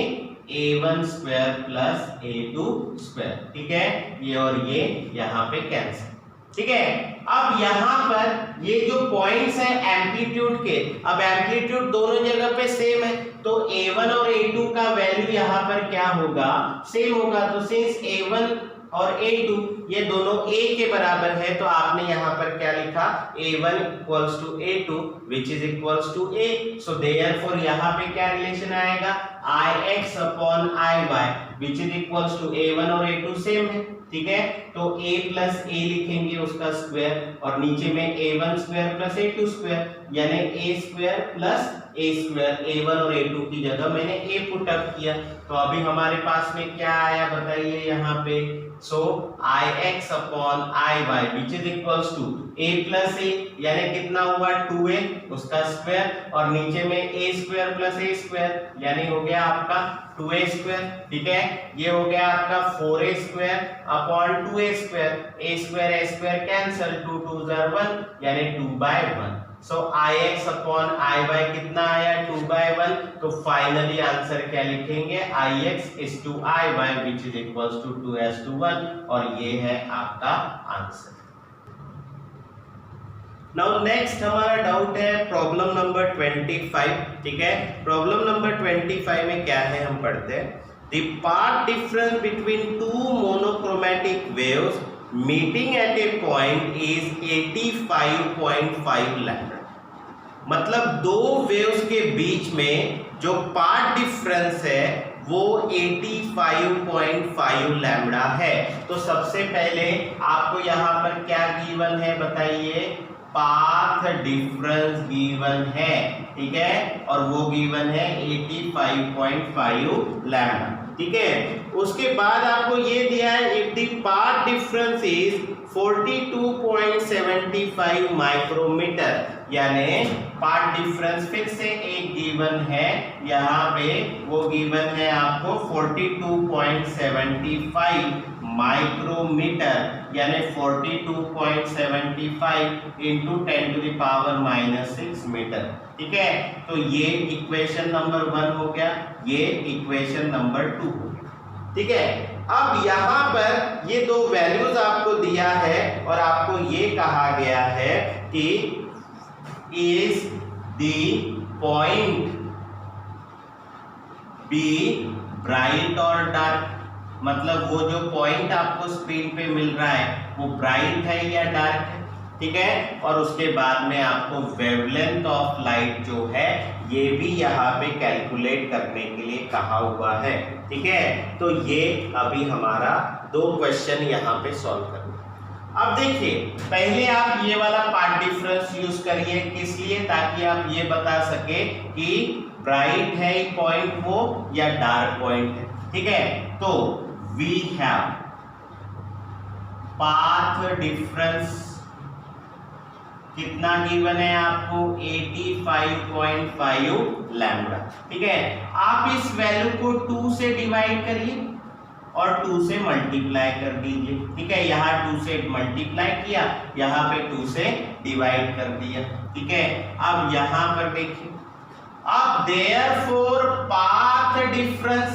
a1 square plus a2 square, ठीक है। ये और ये यहाँ पे कैंसिल, ठीक है। अब यहाँ पर ये जो पॉइंट्स हैं एम्पलीट्यूड के, अब एम्पलीट्यूड दोनों जगह पे सेम है, तो a1 और a2 का वैल्यू यहाँ पर क्या होगा, सेम होगा। तो सिंस a1 और a2 ये दोनों a के बराबर है, तो आपने यहाँ पर क्या लिखा, a1 equals to a2 which is equals to a। So therefore यहाँ पे क्या रिलेशन आएगा, ix upon iy which is equals to a1 और a2 सेम है, ठीक है। तो a प्लस a लिखेंगे उसका स्क्वायर, और नीचे में a1 square plus a2 square, यानी a square plus a square, a1 और a2 की जगह मैंने a पुट अप किया। तो अभी हमारे पास में क्या आया बताइए यहाँ पे, so ix upon iy which is equals to a plus a, यानी कितना हुआ 2a उसका स्क्वायर, और नीचे में a square plus a square, यानी हो गया आपका 2a स्क्वायर, ठीक है। ये हो गया आपका 4a square upon 2a square cancel, 2 2 1 यानी 2/1। सो ix अपॉन iy कितना आया, 2/1। तो फाइनली आंसर क्या लिखेंगे, ix is to iy which is equals to 2:1, और ये है आपका आंसर। नाउ नेक्स्ट हमारा डाउट है प्रॉब्लम नंबर 25, ठीक है। प्रॉब्लम नंबर 25 में क्या है, हम पढ़ते हैं, the path difference between two monochromatic waves meeting at A point is 85.5 lambda. मतलब दो वेव्स के बीच में जो पाथ डिफरेंस है वो 85.5 लैम्डा है। तो सबसे पहले आपको यहाँ पर क्या गिवन है बताइए, पाथ डिफरेंस गिवन है, ठीक है, और वो गिवन है 85.5 लैम्डा, ठीक है। उसके बाद आपको ये दिया है if the path difference is 42.75 micrometre, यानी पाथ डिफरेंस फिर से एक गिवन है यहाँ पे, वो गिवन है आपको 42.75 माइक्रोमीटर, यानी 42.75 इंटू 10⁻⁻6 मीटर, ठीक है। तो ये इक्वेशन नंबर 1 हो गया, ये इक्वेशन नंबर 2 हो गया, ठीक है। अब यहाँ पर ये दो वैल्यूज आपको दिया है, और आपको ये कहा गया है कि is the point B bright और डार्क, मतलब वो जो पॉइंट आपको स्क्रीन पे मिल रहा है वो ब्राइट है या डार्क है, ठीक है। और उसके बाद में आपको वेवलेंथ ऑफ लाइट जो है ये भी यहाँ पे कैलकुलेट करने के लिए कहा हुआ है, ठीक है। तो ये अभी हमारा दो क्वेश्चन यहाँ पे सॉल्व करना। अब देखिए पहले आप ये वाला पार्ट डिफरेंस यूज करिए, किस लिए, ताकि आप ये बता सके कि ब्राइट है पॉइंट वो या डार्क पॉइंट है, ठीक है। तो वी हैव पाथ डिफरेंस कितना गिवन है आपको, 85.5 लैम्डा, ठीक है। आप इस वैल्यू को 2 से डिवाइड करिए और 2 से मल्टीप्लाई कर दीजिए, ठीक है। यहाँ 2 से मल्टीप्लाई किया, यहाँ पे 2 से डिवाइड कर दिया, ठीक है। अब यहाँ पर देखिए, अब देयरफॉर पाथ डिफरेंस,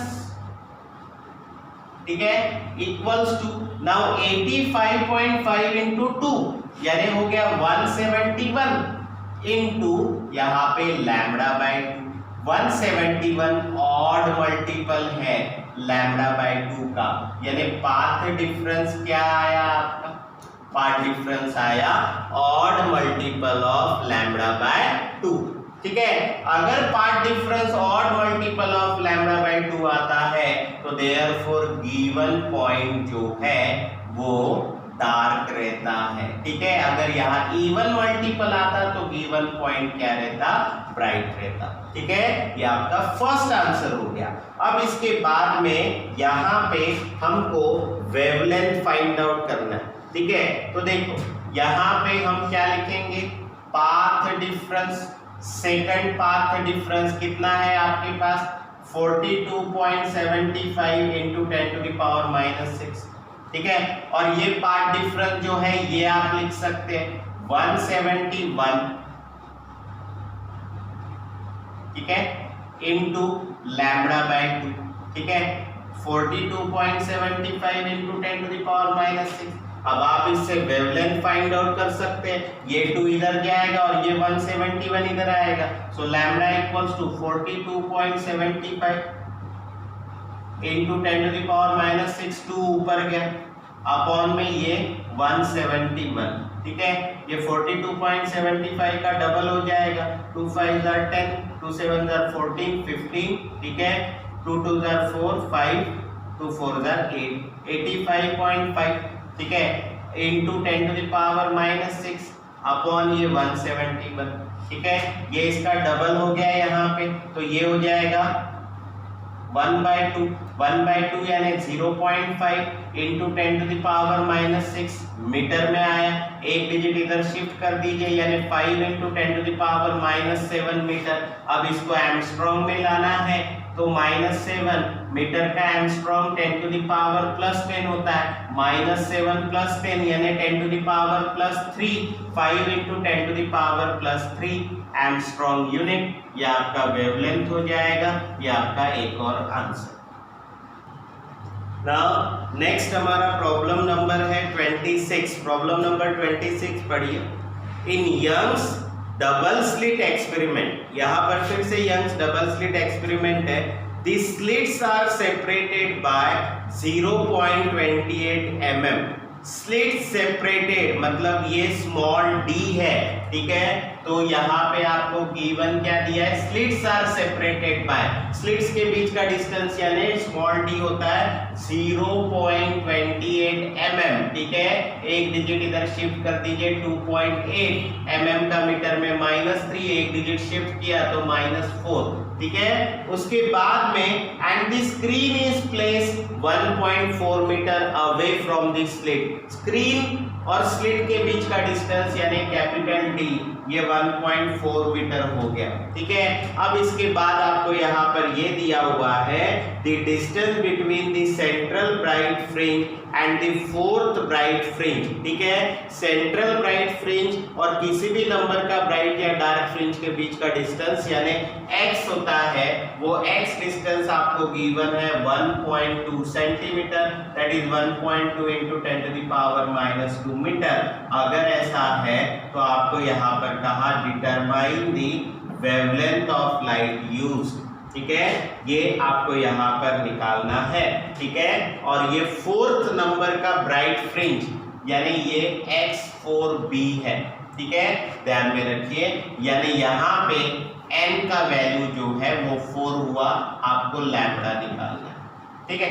ठीक है, इक्वल्स टू नाउ 85.5 इंटू 2 यानी हो गया 171 इंटू यहाँ पे लैम्डा बाय 171 ऑड मल्टीपल है लैम्डा बाय 2 का, यानी पाथ डिफरेंस क्या आया आपका पार्ट डिफरेंस आया odd multiple of lambda by 2। ठीक है, अगर part difference odd multiple of lambda by 2 आता है तो देयरफॉर गिवन पॉइंट जो है वो डार्क रहता है। ठीक है, अगर यहाँ इवन मल्टीपल आता तो गिवन पॉइंट क्या रहता, ब्राइट रहता। ठीक है, ये आपका फर्स्ट आंसर हो गया। अब इसके बाद में यहाँ पे हमको वेवलेंथ फाइंड आउट करना है। ठीक है, तो देखो यहाँ पे हम क्या लिखेंगे, path difference, second path difference कितना है आपके पास 42.75 इंटू 10 टू द पावर -6। ठीक है, और ये पार्ट डिफरेंस जो है ये आप लिख सकते हैं 171, ठीक है, इंटू लैम्बडा बाय 2। ठीक है, 42.75 इंटू 10 टू द पावर -6। अब आप इससे वेवलेंथ फाइंड आउट कर सकते हैं, ये 2 इधर क्या आएगा और ये 171 इधर आएगा। So lambda equals to 42.75 into 10 to the power -6, 2 ऊपर गया अपॉन में ये 171। ठीक है, ये 42.75 का डबल हो जाएगा, 2 5 are 10, 2 7 are 14, 15। ठीक है, 2 2 are 4, 5, 2 4 are 8, 85.5। ठीक है, into 10 to the power -6 upon ये 171। ठीक है, ये इसका डबल हो गया यहाँ पे, तो ये हो जाएगा 1/2, 1/2 यानी 0.5 into 10 to the power -6 metre में आया। एक डिजिट इधर शिफ्ट कर दीजिए यानी 5 into 10 to the power -7 metre. अब इसको एंगस्ट्रॉम में लाना है तो -7 मीटर का एंगस्ट्रॉम 10 टू द पावर +10 होता है, -7 + 10 यानी 10 to the power +3, 5 into 10 to the power +3 angstrom unit. ये आपका वेवलेंथ हो जाएगा, ये आपका एक और आंसर। नाउ नेक्स्ट हमारा प्रॉब्लम नंबर है 26। प्रॉब्लम नंबर 26 पढ़िए। In Young's double slit experiment, यहाँ पर फिर से यंग्स डबल स्लिट एक्सपेरिमेंट है। The slits are separated by 0.28 mm। Slit separated मतलब ये स्मॉल डी है। ठीक है, तो यहाँ पे आपको गिवन क्या दिया है, slits are separated by, slits के बीच का डिस्टेंस यानी स्मॉल डी होता है 0.28 mm। ठीक है, एक डिजिट इधर शिफ्ट कर दीजिए, 2.8 mm का मीटर में -3, एक डिजिट शिफ्ट किया तो -4। ठीक है, उसके बाद में and the screen is placed 1.4 metre away from the slit. Screen और स्लिट के बीच का डिस्टेंस यानी कैपिटल डी ये 1.4 मीटर हो गया। ठीक है, अब इसके बाद आपको यहाँ पर ये दिया हुआ है the distance between the central bright fringe and the fourth bright fringe. ठीक है, सेंट्रल ब्राइट फ्रिंज और किसी भी नंबर का ब्राइट या डार्क फ्रिंज के बीच का डिस्टेंस यानी x होता है, वो x डिस्टेंस आपको गिवन है 1.2 centimetre, that is 1.2 into 10 to the power -2 metre. अगर ऐसा है तो आपको यहाँ पर कहा determine the wavelength of light used. ठीक है, ये आपको यहाँ पर निकालना है। ठीक है, और ये फोर्थ नंबर का ब्राइट फ्रिंज यानी ये x4b है। ठीक है, ध्यान में रखिए, यानी यहाँ पे n का वैल्यू जो है वो 4 हुआ, आपको लैम्बडा निकालना है। ठीक है,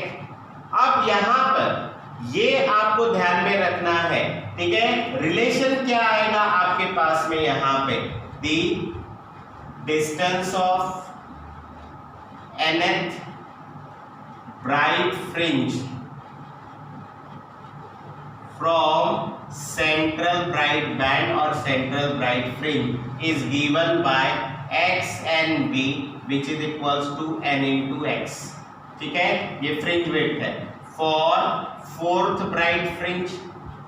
अब यहाँ पर ये आपको ध्यान में रखना है। ठीक है, रिलेशन क्या आएगा आपके पास में यहाँ पे, दी distance of nth bright fringe from central bright band or central bright fringe is given by x and b which is equals to n into x। ठीक है, ये फ्रिंज वेट है फॉर फोर्थ ब्राइट फ्रिंज।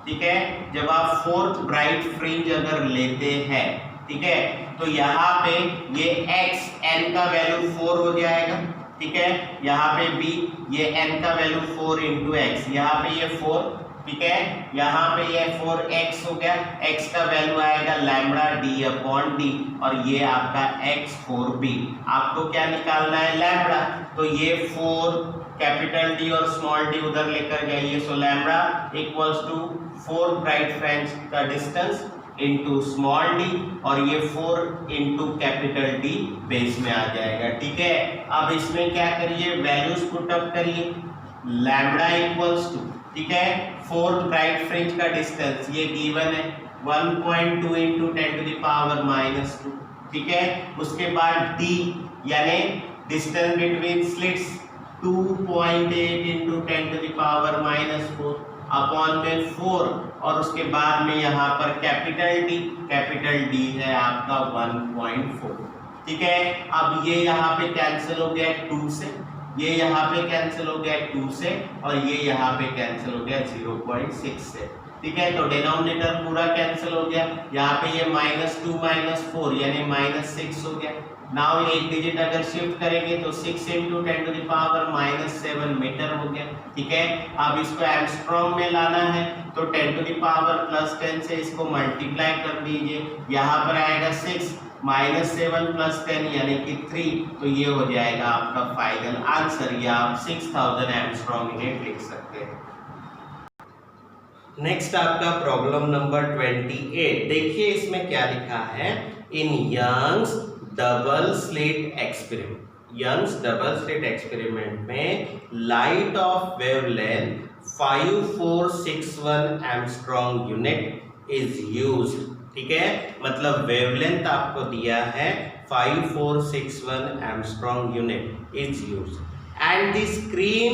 ठीक है, जब आप fourth bright fringe अगर लेते हैं, ठीक है, तो यहाँ पे ये x n का वैल्यू 4 हो जाएगा। ठीक है, यहाँ पे b ये n का वैल्यू 4 इंटू एक्स, यहाँ पे ये 4 ठीक है। यहाँ पे ये 4x हो गया, x का वैल्यू आएगा लैम्बडा d अपॉन डी, और ये आपका x 4b। आपको क्या निकालना है? लैम्बडा। तो ये 4 कैपिटल D और स्मॉल d उधर लेकर जाइए, so lambda equals to 4 bright fringe का डिस्टेंस इंटू स्मॉल d, और ये 4 इंटू कैपिटल D बेस में आ जाएगा। ठीक है, अब इसमें क्या करिए? वैल्यूज पुट अप करिए। लैम्बडा इक्वल्स टू, ठीक है, 4 ब्राइट फ्रिंज का डिस्टेंस ये गिवन है 1.2 इंटू 10 टू द पावर -2। ठीक है, उसके बाद d यानी distance between slits 2.8 into 10 to the power -4 upon में 4, और उसके बाद में यहाँ पर कैपिटल D है आपका 1.4। ठीक है, अब ये यहाँ पे कैंसिल हो गया 2 से, ये यहाँ पे कैंसिल हो गया 2 से, और ये यहाँ पे कैंसिल हो गया 0.6 से। ठीक है, तो डिनोमिनेटर पूरा कैंसिल हो गया, यहाँ पे ये -2 -4 यानी -6 हो गया। नाउ एक डिजिट अगर शिफ्ट करेंगे तो 6 into 10 to the power -7 metre हो गया। ठीक है, अब इसको एंगस्ट्रॉम में लाना है तो 10 टू द पावर +10 से इसको मल्टीप्लाई कर दीजिए, यहाँ पर आएगा 6 -7 + 10 यानी कि 3, तो ये हो जाएगा आपका फाइनल आंसर, या आप 6000 एंगस्ट्रॉम यूनिट लिख सकते हैं। नेक्स्ट आपका प्रॉब्लम नंबर 28। देखिए इसमें क्या लिखा है, in Young's double slit experiment में light of wavelength 5461 angstrom unit is used. ठीक है, मतलब वेवलेंथ आपको दिया है 5461 angstrom unit is used and the screen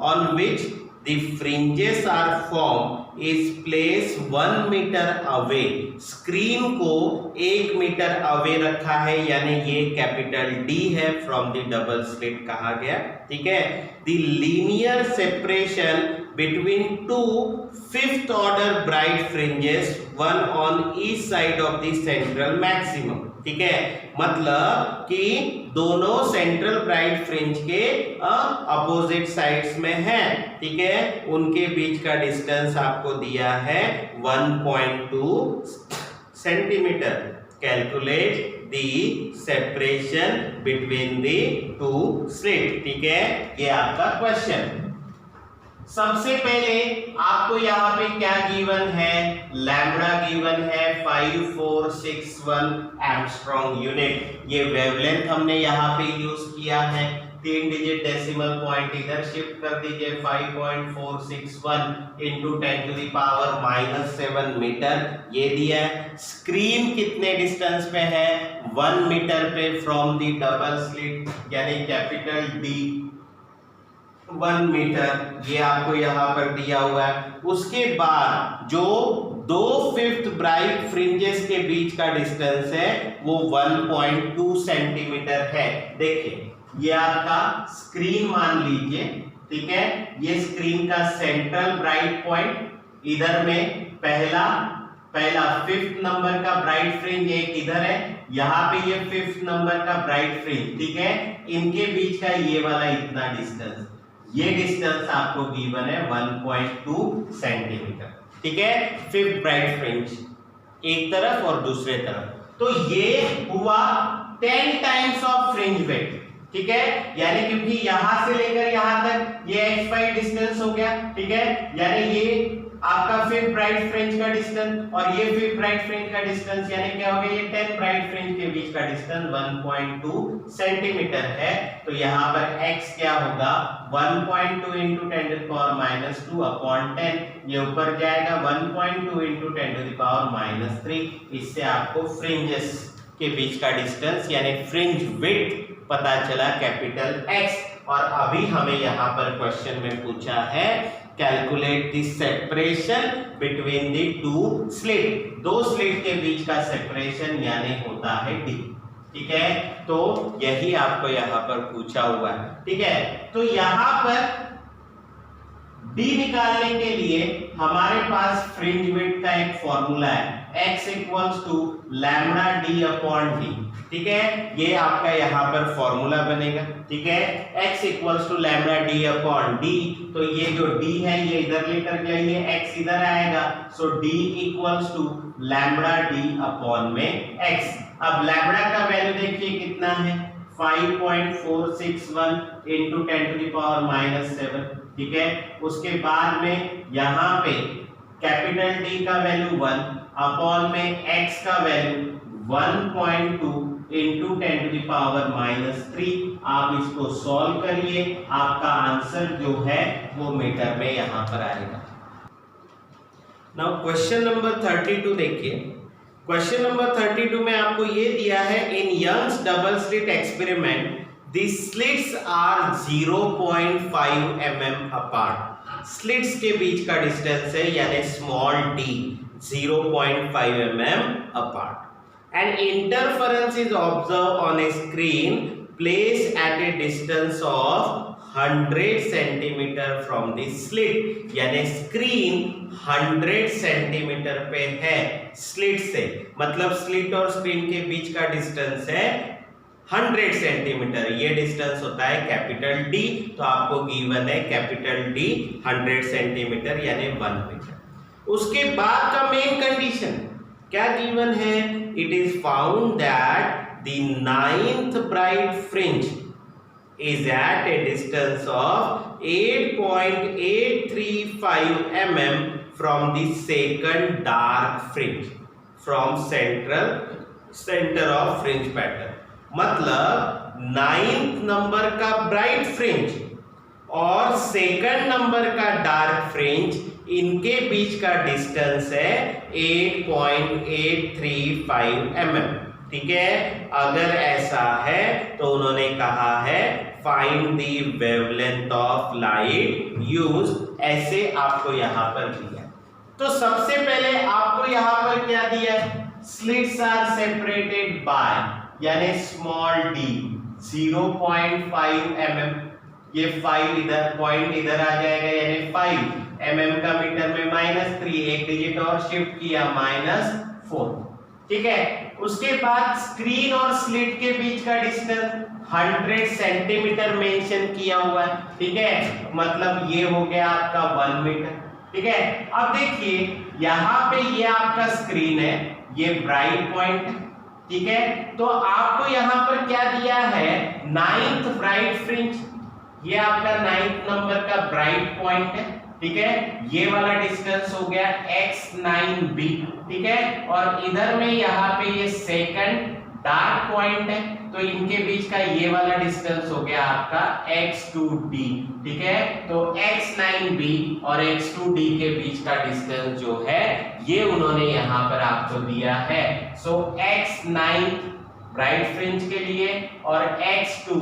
on which the fringes are form is place 1 metre away. स्क्रीन को 1 मीटर अवे रखा है, यानी ये कैपिटल D है, फ्रॉम द डबल स्लिट कहा गया। ठीक है, the linear separation between 2 5th order bright fringes, one on each side of the central maximum. ठीक है, मतलब कि दोनों सेंट्रल ब्राइट फ्रिंज के अपोजिट साइड्स में है। ठीक है, उनके बीच का डिस्टेंस आपको दिया है 1.2 centimetre. Calculate the separation between the 2 slit. ठीक है, ये आपका क्वेश्चन। सबसे पहले आपको यहाँ पे क्या गिवन है? लैम्बडा गिवन है 5461 एंगस्ट्रॉम यूनिट। ये वेवलेंथ हमने यहाँ पे यूज किया है, 3 डिजिट डेसिमल पॉइंट इधर शिफ्ट कर दीजिए, 5.461 into 10 to the power -7 metre ये दिया है। स्क्रीन कितने डिस्टेंस पे है? 1 मीटर पे फ्रॉम द डबल स्लिट, यानी कैपिटल D 1 मीटर, ये आपको यहाँ पर दिया हुआ है। उसके बाद जो 2/5 ब्राइट फ्रिंजेस के बीच का डिस्टेंस है वो 1.2 सेंटीमीटर है। देखिए ये आपका स्क्रीन मान लीजिए, ठीक है, ये स्क्रीन का सेंट्रल ब्राइट पॉइंट, इधर में पहला 5th नंबर का ब्राइट फ्रिंज एक इधर है, यहाँ पे ये 5th नंबर का ब्राइट फ्रिंज। ठीक है, इनके बीच का ये वाला इतना डिस्टेंस, ये डिस्टेंस आपको गिवन है 1.2 सेंटीमीटर। ठीक है, 5th ब्राइट फ्रिंज एक तरफ और दूसरे तरफ, तो ये हुआ 10 टाइम्स ऑफ फ्रिंज वेट। ठीक है, यानी क्योंकि यहां से लेकर यहां तक ये x5 डिस्टेंस हो गया। ठीक है, यानी ये आपका 5th ब्राइट फ्रिंज का डिस्टेंस और ये 5th ब्राइट फ्रिंज का डिस्टेंस, यानी क्या हो गया, ये 10 ब्राइट फ्रिंज के बीच का डिस्टेंस 1.2 सेंटीमीटर है। तो यहाँ पर x क्या होगा, 1.2 into 10 to the power -2 upon 10, ये ऊपर जाएगा 1.2 इंटू 10 टू द पावर -3। इससे आपको फ्रिंजेस के बीच का डिस्टेंस यानी फ्रिंज विड्थ पता चला, कैपिटल X। और अभी हमें यहाँ पर क्वेश्चन में पूछा है calculate the separation between the 2 slit. 2 slit के बीच का सेपरेशन यानी होता है D। ठीक है, तो यही आपको यहाँ पर पूछा हुआ है। ठीक है, तो यहाँ पर डी निकालने के लिए हमारे पास फ्रिंज विड्थ का एक फॉर्मूला है, x equals to lambda D upon D. ठीक है, ये आपका यहाँ पर फॉर्मूला बनेगा। ठीक है, x equals to lambda D upon D, तो ये जो d है ये इधर लेकर जाइए, x इधर आएगा, so d equals to lambda D upon में x। अब लैम्बडा का वैल्यू देखिए कितना है, 5.461 इंटू 10 टू द पावर -7। ठीक है, उसके बाद में यहाँ पे कैपिटल D का वैल्यू 1 अपॉन में x का value 1.2 into 10 to the power -3। आप इसको सॉल्व करिए, आपका आंसर जो है वो मीटर में यहाँ पर आएगा। नाउ क्वेश्चन नंबर 32 देखिए। क्वेश्चन नंबर 32 में आपको ये दिया है, in Young's double slit experiment the slits are 0.5 mm apart. स्लिट्स के बीच का डिस्टेंस है यानी small d 0.5 mm apart. And interference is observe on a screen place at a distance of 100 centimetre from the slit, यानी screen 100 centimetre पे है slit से, मतलब स्लिट और स्क्रीन के बीच का डिस्टेंस है 100 सेंटीमीटर। ये डिस्टेंस होता है कैपिटल D, तो आपको गिवन है कैपिटल D 100 सेंटीमीटर यानी 1 मीटर। उसके बाद का मेन कंडीशन क्या गिवन है, it is found that the 9th bright fringe is at a distance of 8.835 mm from the second dark fringe from center of fringe pattern। मतलब 9th number का bright fringe और second number का dark fringe, इनके बीच का distance है 8.835 mm। ठीक है, अगर ऐसा है तो उन्होंने कहा है find the wavelength of light use, ऐसे आपको यहां पर दिया। तो सबसे पहले आपको यहां पर क्या दिया है, स्लिट्स आर सेपरेटेड बाय, यानी स्मॉल d 0.5 mm, ये 5 इधर पॉइंट इधर आ जाएगा यानी 5 mm का मीटर में -3, एक डिजिट और शिफ्ट किया -4। ठीक है, उसके बाद स्क्रीन और स्लिट के बीच का डिस्टेंस 100 सेंटीमीटर मेंशन किया हुआ है। ठीक है, मतलब ये हो गया आपका 1 मीटर। ठीक है, अब देखिए यहाँ पे ये आपका स्क्रीन है, ये ब्राइट पॉइंट है। ठीक है, तो आपको यहाँ पर क्या दिया है, 9th ब्राइट फ्रिंज, ये आपका 9th नंबर का ब्राइट पॉइंट है। ठीक है, ये वाला डिस्टेंस हो गया x9b। ठीक है, और इधर में यहाँ पे ये सेकंड डार्क पॉइंट है, तो इनके बीच का ये वाला डिस्टेंस हो गया आपका x2d। ठीक है, तो x9b और x2d के बीच का डिस्टेंस जो है ये उन्होंने यहाँ पर आपको दिया है। सो x9 ब्राइट फ्रिंज के लिए और x2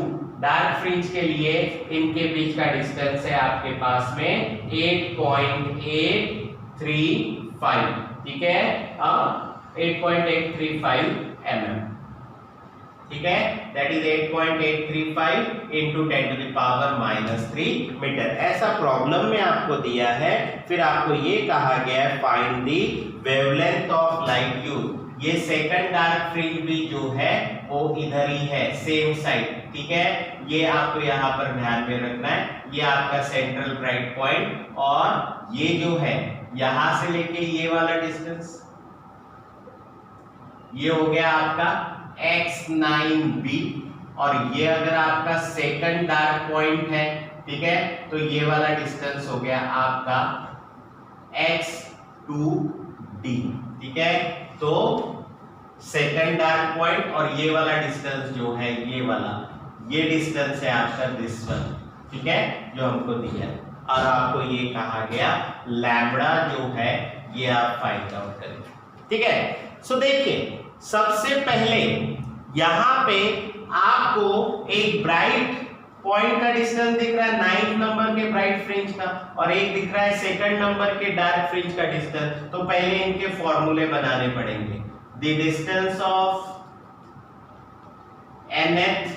डार्क फ्रिंज के लिए इनके बीच का डिस्टेंस है आपके पास में 8.835। ठीक है, 8.835 mm। ठीक है, that is 8.835 into 10 to the power -3 metre. ऐसा प्रॉब्लम में आपको दिया है। फिर आपको ये कहा गया है find the wavelength of light use. ये सेकंड डार्क फ्रिंज भी जो है वो इधर ही है, सेम साइड। ठीक है, ये आपको यहाँ पर ध्यान में रखना है, ये आपका सेंट्रल ब्राइट पॉइंट, और ये जो है यहां से लेके ये वाला डिस्टेंस ये हो गया आपका x9b, और ये अगर आपका सेकंड डार्क पॉइंट है, ठीक है, तो ये वाला डिस्टेंस हो गया आपका x2d। ठीक है, तो सेकंड डार्क पॉइंट और ये वाला डिस्टेंस जो है ये डिस्टेंस है आपका दिस वन। ठीक है, जो हमको दिया है, और आपको ये कहा गया लैम्बडा जो है ये आप फाइंड आउट करें। ठीक है, सो देखिए सबसे पहले यहां पे आपको एक ब्राइट पॉइंट का डिस्टेंस दिख रहा है 9th नंबर के ब्राइट फ्रिंज का, और एक दिख रहा है सेकंड नंबर के डार्क फ्रिंज का डिस्टेंस। तो पहले इनके फॉर्मूले बनाने पड़ेंगे। The distance of nth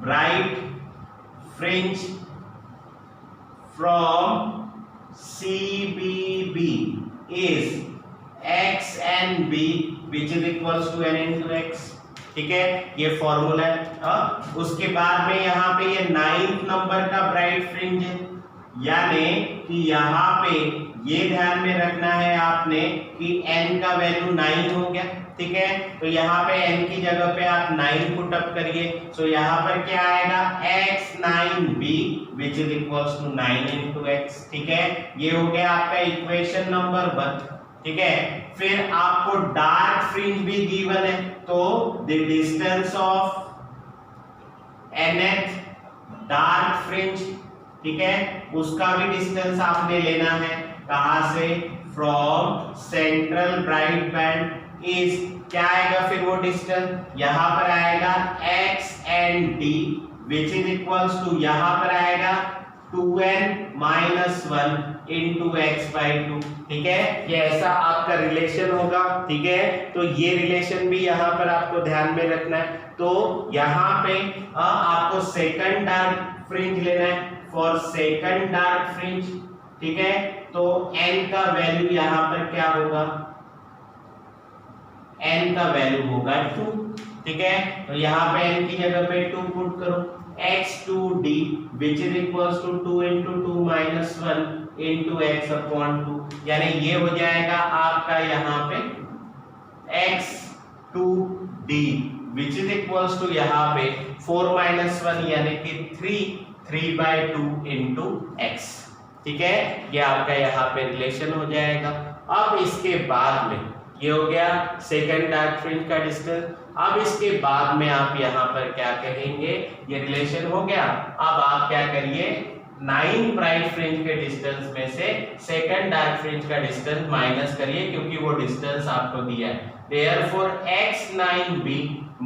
bright fringe from CBB is x and b which is equals to n into x। ठीक है, ये फॉर्मूला है। उसके बाद में यहाँ पे ये 9th नंबर का ब्राइट फ्रिंज है, यानी कि यहाँ पे ये ध्यान में रखना है आपने कि n का वैल्यू 9 हो गया। ठीक है, तो यहाँ पे n की जगह पे आप 9 पुट अप करिए। सो यहाँ पर क्या आएगा, x9b which is equals to 9 into x। ठीक है, ये हो गया आपका इक्वेशन नंबर 1। ठीक है, फिर आपको डार्क फ्रिंज भी गिवन है, तो the distance of nth dark fringe, ठीक है, उसका भी डिस्टेंस आपने लेना है। कहां से, from central bright band is, क्या आएगा फिर वो डिस्टेंस, यहां पर आएगा x and d which is equals to, यहां पर आएगा 2n minus 1 into x by 2। ठीक है, ये ऐसा आपका रिलेशन होगा। ठीक है, तो ये रिलेशन भी यहाँ पर आपको ध्यान में रखना है। तो यहाँ पे आपको सेकंड डार्क फ्रिंज लेना है, फॉर सेकंड डार्क फ्रिंज। ठीक है, तो n का वैल्यू यहाँ पर क्या होगा, n का वैल्यू होगा 2। ठीक है, तो यहाँ पे n की जगह पे 2 पुट करो, x2d which is equals to 2 into 2 minus 1 into x upon 2, यानी ये हो जाएगा आपका यहाँ पे x2d which is equals to यहाँ पे 4 minus 1 यानी कि 3 by 2 into x। ठीक है, ये आपका यहाँ पे रिलेशन हो जाएगा। अब इसके बाद में ये हो गया सेकंड डार्क फ्रिंज का डिस्टेंस। अब इसके बाद में आप यहाँ पर क्या कहेंगे, ये रिलेशन हो गया। अब आप क्या करिए, 9 ब्राइट फ्रिंज के डिस्टेंस में से सेकंड डार्क फ्रिंज का डिस्टेंस माइनस करिए, क्योंकि वो डिस्टेंस आपको दिया है। Therefore x9b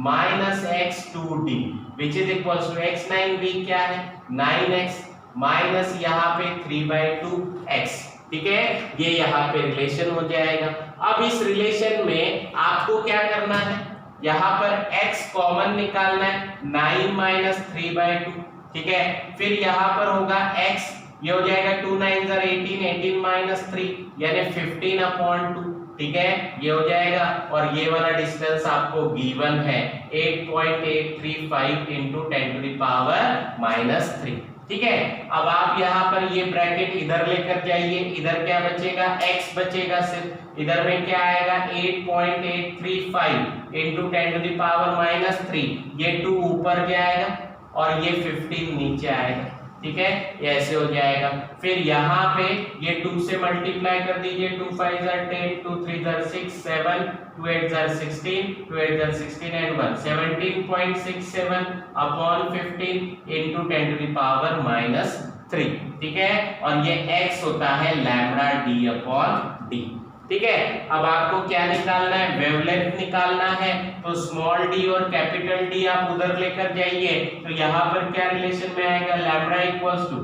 minus x2d which is equals to x9b क्या है, 9x माइनस यहाँ पे 3/2x। ठीक है, ये यहाँ पे रिलेशन हो जाएगा। अब इस रिलेशन में आपको क्या करना है, यहाँ पर x कॉमन निकालना है, 9 minus 3/2। ठीक है, फिर यहाँ पर होगा x, ये हो जाएगा 2 9s are 18, 18 minus 3 यानी 15/2। ठीक है, ये हो जाएगा, और ये वाला डिस्टेंस आपको गिवन है 8.835 into 10 to the power -3। ठीक है, अब आप यहाँ पर ये ब्रैकेट इधर लेकर जाइए, इधर क्या बचेगा, x बचेगा सिर्फ, इधर में क्या आएगा 8.835 into 10 to the power -3, ये 2 ऊपर जाएगा और ये 15 नीचे आएगा। ठीक है, ये ऐसे हो जाएगा। फिर यहाँ पे ये 2 से मल्टीप्लाई कर दीजिए, 2 5s are 10, 2 3s are 6, 7, 2 8s are 16, 2 8s are 16 and 1 17.67 upon 15 into 10 to the power -3। ठीक है, और ये x होता है लैम्बडा d upon d। ठीक है, अब आपको क्या निकालना है, वेवलेंथ निकालना है। तो स्मॉल d और कैपिटल D आप उधर लेकर जाइए, तो यहाँ पर क्या रिलेशन में आएगा, lambda equals to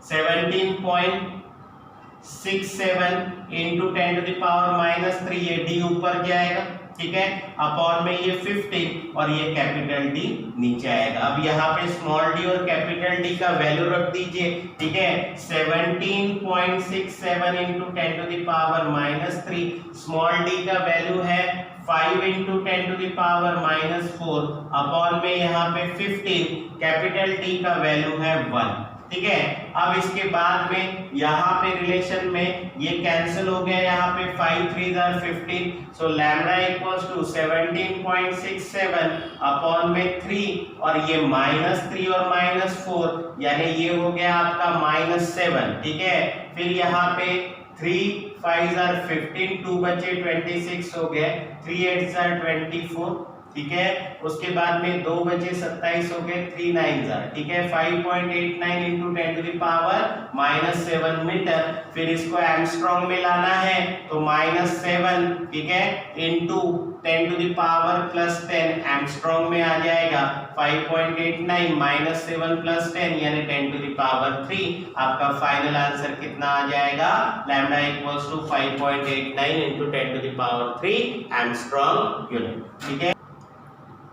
17.67 into 10 to the power -3, ये d ऊपर जाएगा। ठीक है, अपॉन में ये 15 और ये कैपिटल D नीचे आएगा। अब यहाँ पे स्मॉल d और कैपिटल D का वैल्यू रख दीजिए। ठीक है, 17.67 into 10 to the power -3, small d का वैल्यू है 5 into 10 to the power -4 upon में यहाँ पे 15, कैपिटल D का वैल्यू है 1। ठीक है, अब इसके बाद में यहाँ पे रिलेशन में ये कैंसिल हो गया, यहाँ पे 5 3s are 15, so lambda equals to 17.67 upon में 3 और ये -3 और -4 यानी ये हो गया आपका -7। ठीक है, फिर यहाँ पे 3 5s are 15, 2 बचे 26 हो गए, 3 8s are 24। ठीक है, उसके बाद में 2 बचे 27 हो गए, 3 9s are। ठीक है, 5.89 into 10 to the power -7 metre. फिर इसको एंगस्ट्रॉम में लाना है, तो -7 ठीक है into 10 to the power +10 angstrom में आ जाएगा। 5.89 -7 + 10 यानी 10 to the power 3। आपका फाइनल आंसर कितना आ जाएगा, lambda equals to 5.89 into 10 to the power 3 angstrom unit. ठीक है,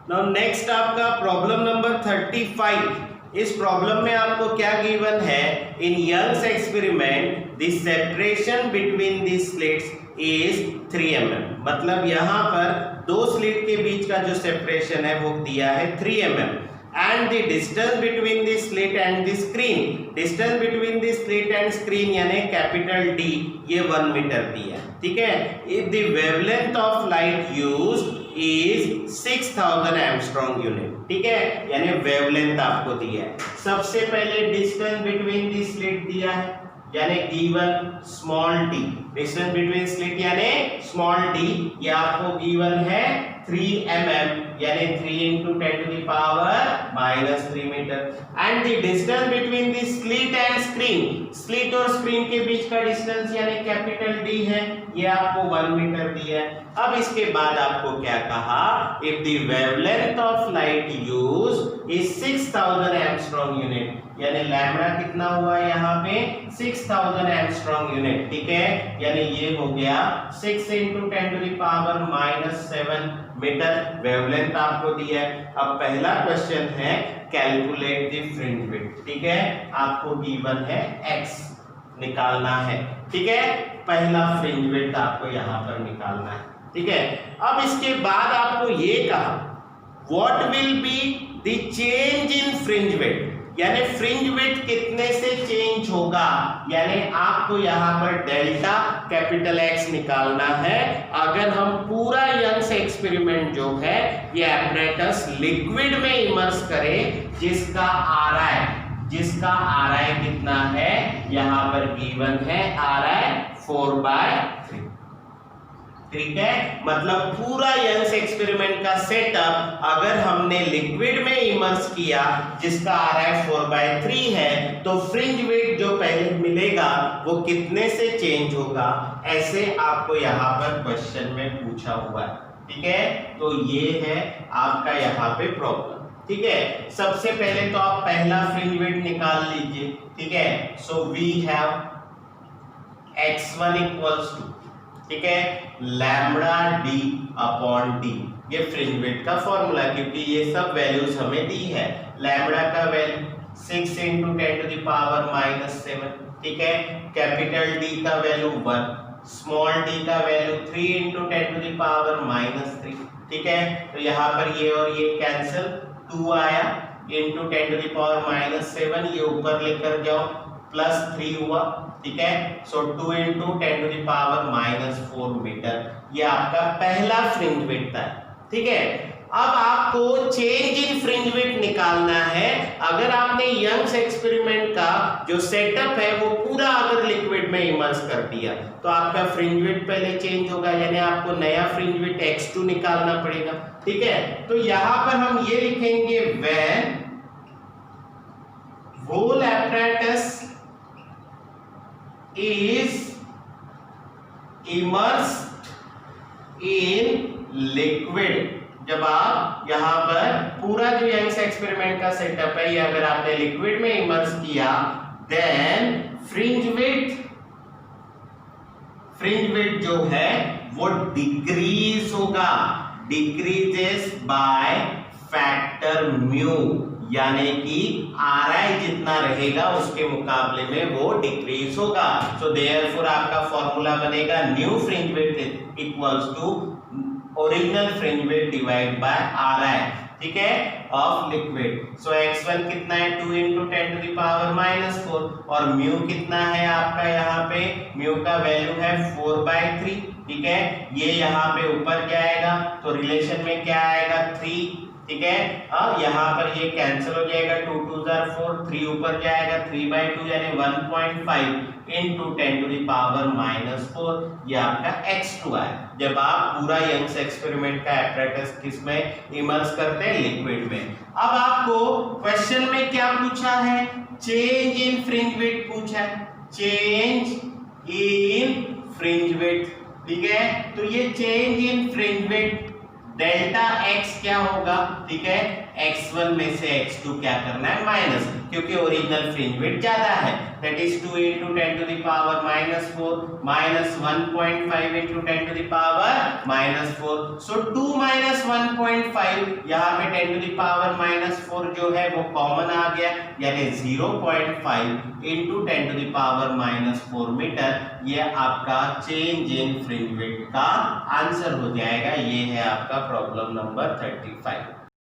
नाउ नेक्स्ट आपका प्रॉब्लम नंबर 35 इस प्रॉब्लम में आपको क्या गिवन है, in Young's experiment the separation between the slits is 3 mm। मतलब यहाँ पर दो स्लिट के बीच का जो सेपरेशन है वो दिया है 3 mm। And the distance between the slit and the screen, distance between the slit and screen यानी कैपिटल D ये 1 मीटर दिया है, ठीक है। If the wavelength of light used is 6000 angstrom unit, ठीक है, यानी वेवलेंथ आपको दिया है। सबसे पहले डिस्टेंस बिटवीन द स्लिट दिया है यानी given small d, distance between slit यानी स्मॉल d, ये आपको गिवन है 3 mm यानी 3 into 10 to the power -3 metre. And the distance between the slit and screen, slit और स्क्रीन के बीच का डिस्टेंस यानी कैपिटल D है, ये आपको 1 मीटर दिया है। अब इसके बाद आपको क्या कहा, if the wavelength of light used is 6000 angstrom unit, यानी लैम्बडा कितना हुआ यहाँ पे 6000 एंगस्ट्रॉम यूनिट, ठीक है, यानी ये हो गया 6 into 10 to the power -7 metre wavelength आपको दिया है। अब पहला क्वेश्चन है कैलकुलेट द फ्रिंज विड्थ, ठीक है, आपको गिवन है x निकालना है, ठीक है, पहला फ्रिंज विड्थ आपको यहाँ पर निकालना है, ठीक है। अब इसके बाद आपको ये कहा what will be the change in fringe width, यानी फ्रिंज विड्थ कितने से चेंज होगा, यानी आपको यहाँ पर डेल्टा कैपिटल X निकालना है। अगर हम पूरा यंग्स एक्सपेरिमेंट जो है ये एपरेटस लिक्विड में इमर्स करें जिसका RI कितना है, यहाँ पर गिवन है RI 4/3, ठीक है। मतलब पूरा यंग्स एक्सपेरिमेंट का सेटअप अगर हमने लिक्विड में इमर्स किया जिसका RI 4/3 है तो फ्रिंज विड्थ जो पहले मिलेगा वो कितने से चेंज होगा, ऐसे आपको यहाँ पर क्वेश्चन में पूछा हुआ है, ठीक है। तो ये है आपका यहाँ पे प्रॉब्लम, ठीक है। सबसे पहले तो आप पहला फ्रिंज विड्थ निकाल लीजिए, ठीक है। So we have x1 equals to, ठीक है, लैम्बडा d/d, ये फ्रिंज विड्थ का फॉर्मूला, क्योंकि ये सब वैल्यूज हमें दी है। लैम्बडा का value 6 into 10 to the power -7, ठीक है, कैपिटल D का वैल्यू 1, स्मॉल d का value 3 into 10 to the power -3, ठीक है। तो यहाँ पर ये और ये कैंसिल, 2 आया into 10 to the power -7, ये ऊपर लेकर जाओ +3 हुआ, ठीक है। So 2 into 10 to the power -4 metre, ये आपका पहला फ्रिंज विड्थ है, ठीक है। अब आपको चेंज इन फ्रिंज विड्थ निकालना है। अगर आपने यंग्स एक्सपेरिमेंट का जो सेटअप है वो पूरा अगर लिक्विड में इमर्स कर दिया तो आपका फ्रिंज विड्थ पहले चेंज होगा, यानी आपको नया फ्रिंज विड्थ x2 निकालना पड़ेगा, ठीक है। तो यहां पर हम ये लिखेंगे when whole apparatus is immersed in liquid, जब आप यहाँ पर पूरा जो यंग्स एक्सपेरिमेंट का सेटअप है ये अगर आपने लिक्विड में इमर्स किया देन फ्रिंज विड्थ जो है वो डिक्रीज होगा, डिक्रीजेस बाय फैक्टर म्यू, यानी कि RI जितना रहेगा उसके मुकाबले में वो डिक्रीज होगा। सो देयरफॉर आपका फॉर्मूला बनेगा new fringe width equals to original fringe width divide by RI, ठीक है, ऑफ लिक्विड। सो x1 कितना है 2 into 10 to the power -4 और म्यू कितना है आपका, यहाँ पे म्यू का वैल्यू है 4/3, ठीक है। ये यहाँ पे ऊपर जाएगा तो रिलेशन में क्या आएगा 3, ठीक है। अब यहाँ पर ये कैंसिल हो जाएगा, 2 2 4, 3 ऊपर जाएगा 3/2 यानी 1.5 into 10 to the power -4, ये आपका x2 है। जब आप पूरा यंग्स एक्सपेरिमेंट का एपरेटस किसमें इमर्स करते हैं, लिक्विड में। अब आपको क्वेश्चन में क्या पूछा है, चेंज इन फ्रिंज विड्थ पूछा है, चेंज इन फ्रिंज विड्थ, ठीक है। तो ये change in fringe width delta x क्या होगा, ठीक है, x1 में से x2 क्या करना है माइनस, क्योंकि ओरिजिनल फ्रिंज विड्थ ज्यादा है, that is 2 into 10 to the power -4 minus 1.5 into 10 to the power -4, so 2 minus 1.5, यहाँ पे 10 to the power -4 जो है वो कॉमन आ गया, यानी 0.5 into 10 to the power -4 metre, ये आपका चेंज इन फ्रिंज विड्थ का आंसर हो जाएगा। ये है आपका प्रॉब्लम नंबर 35।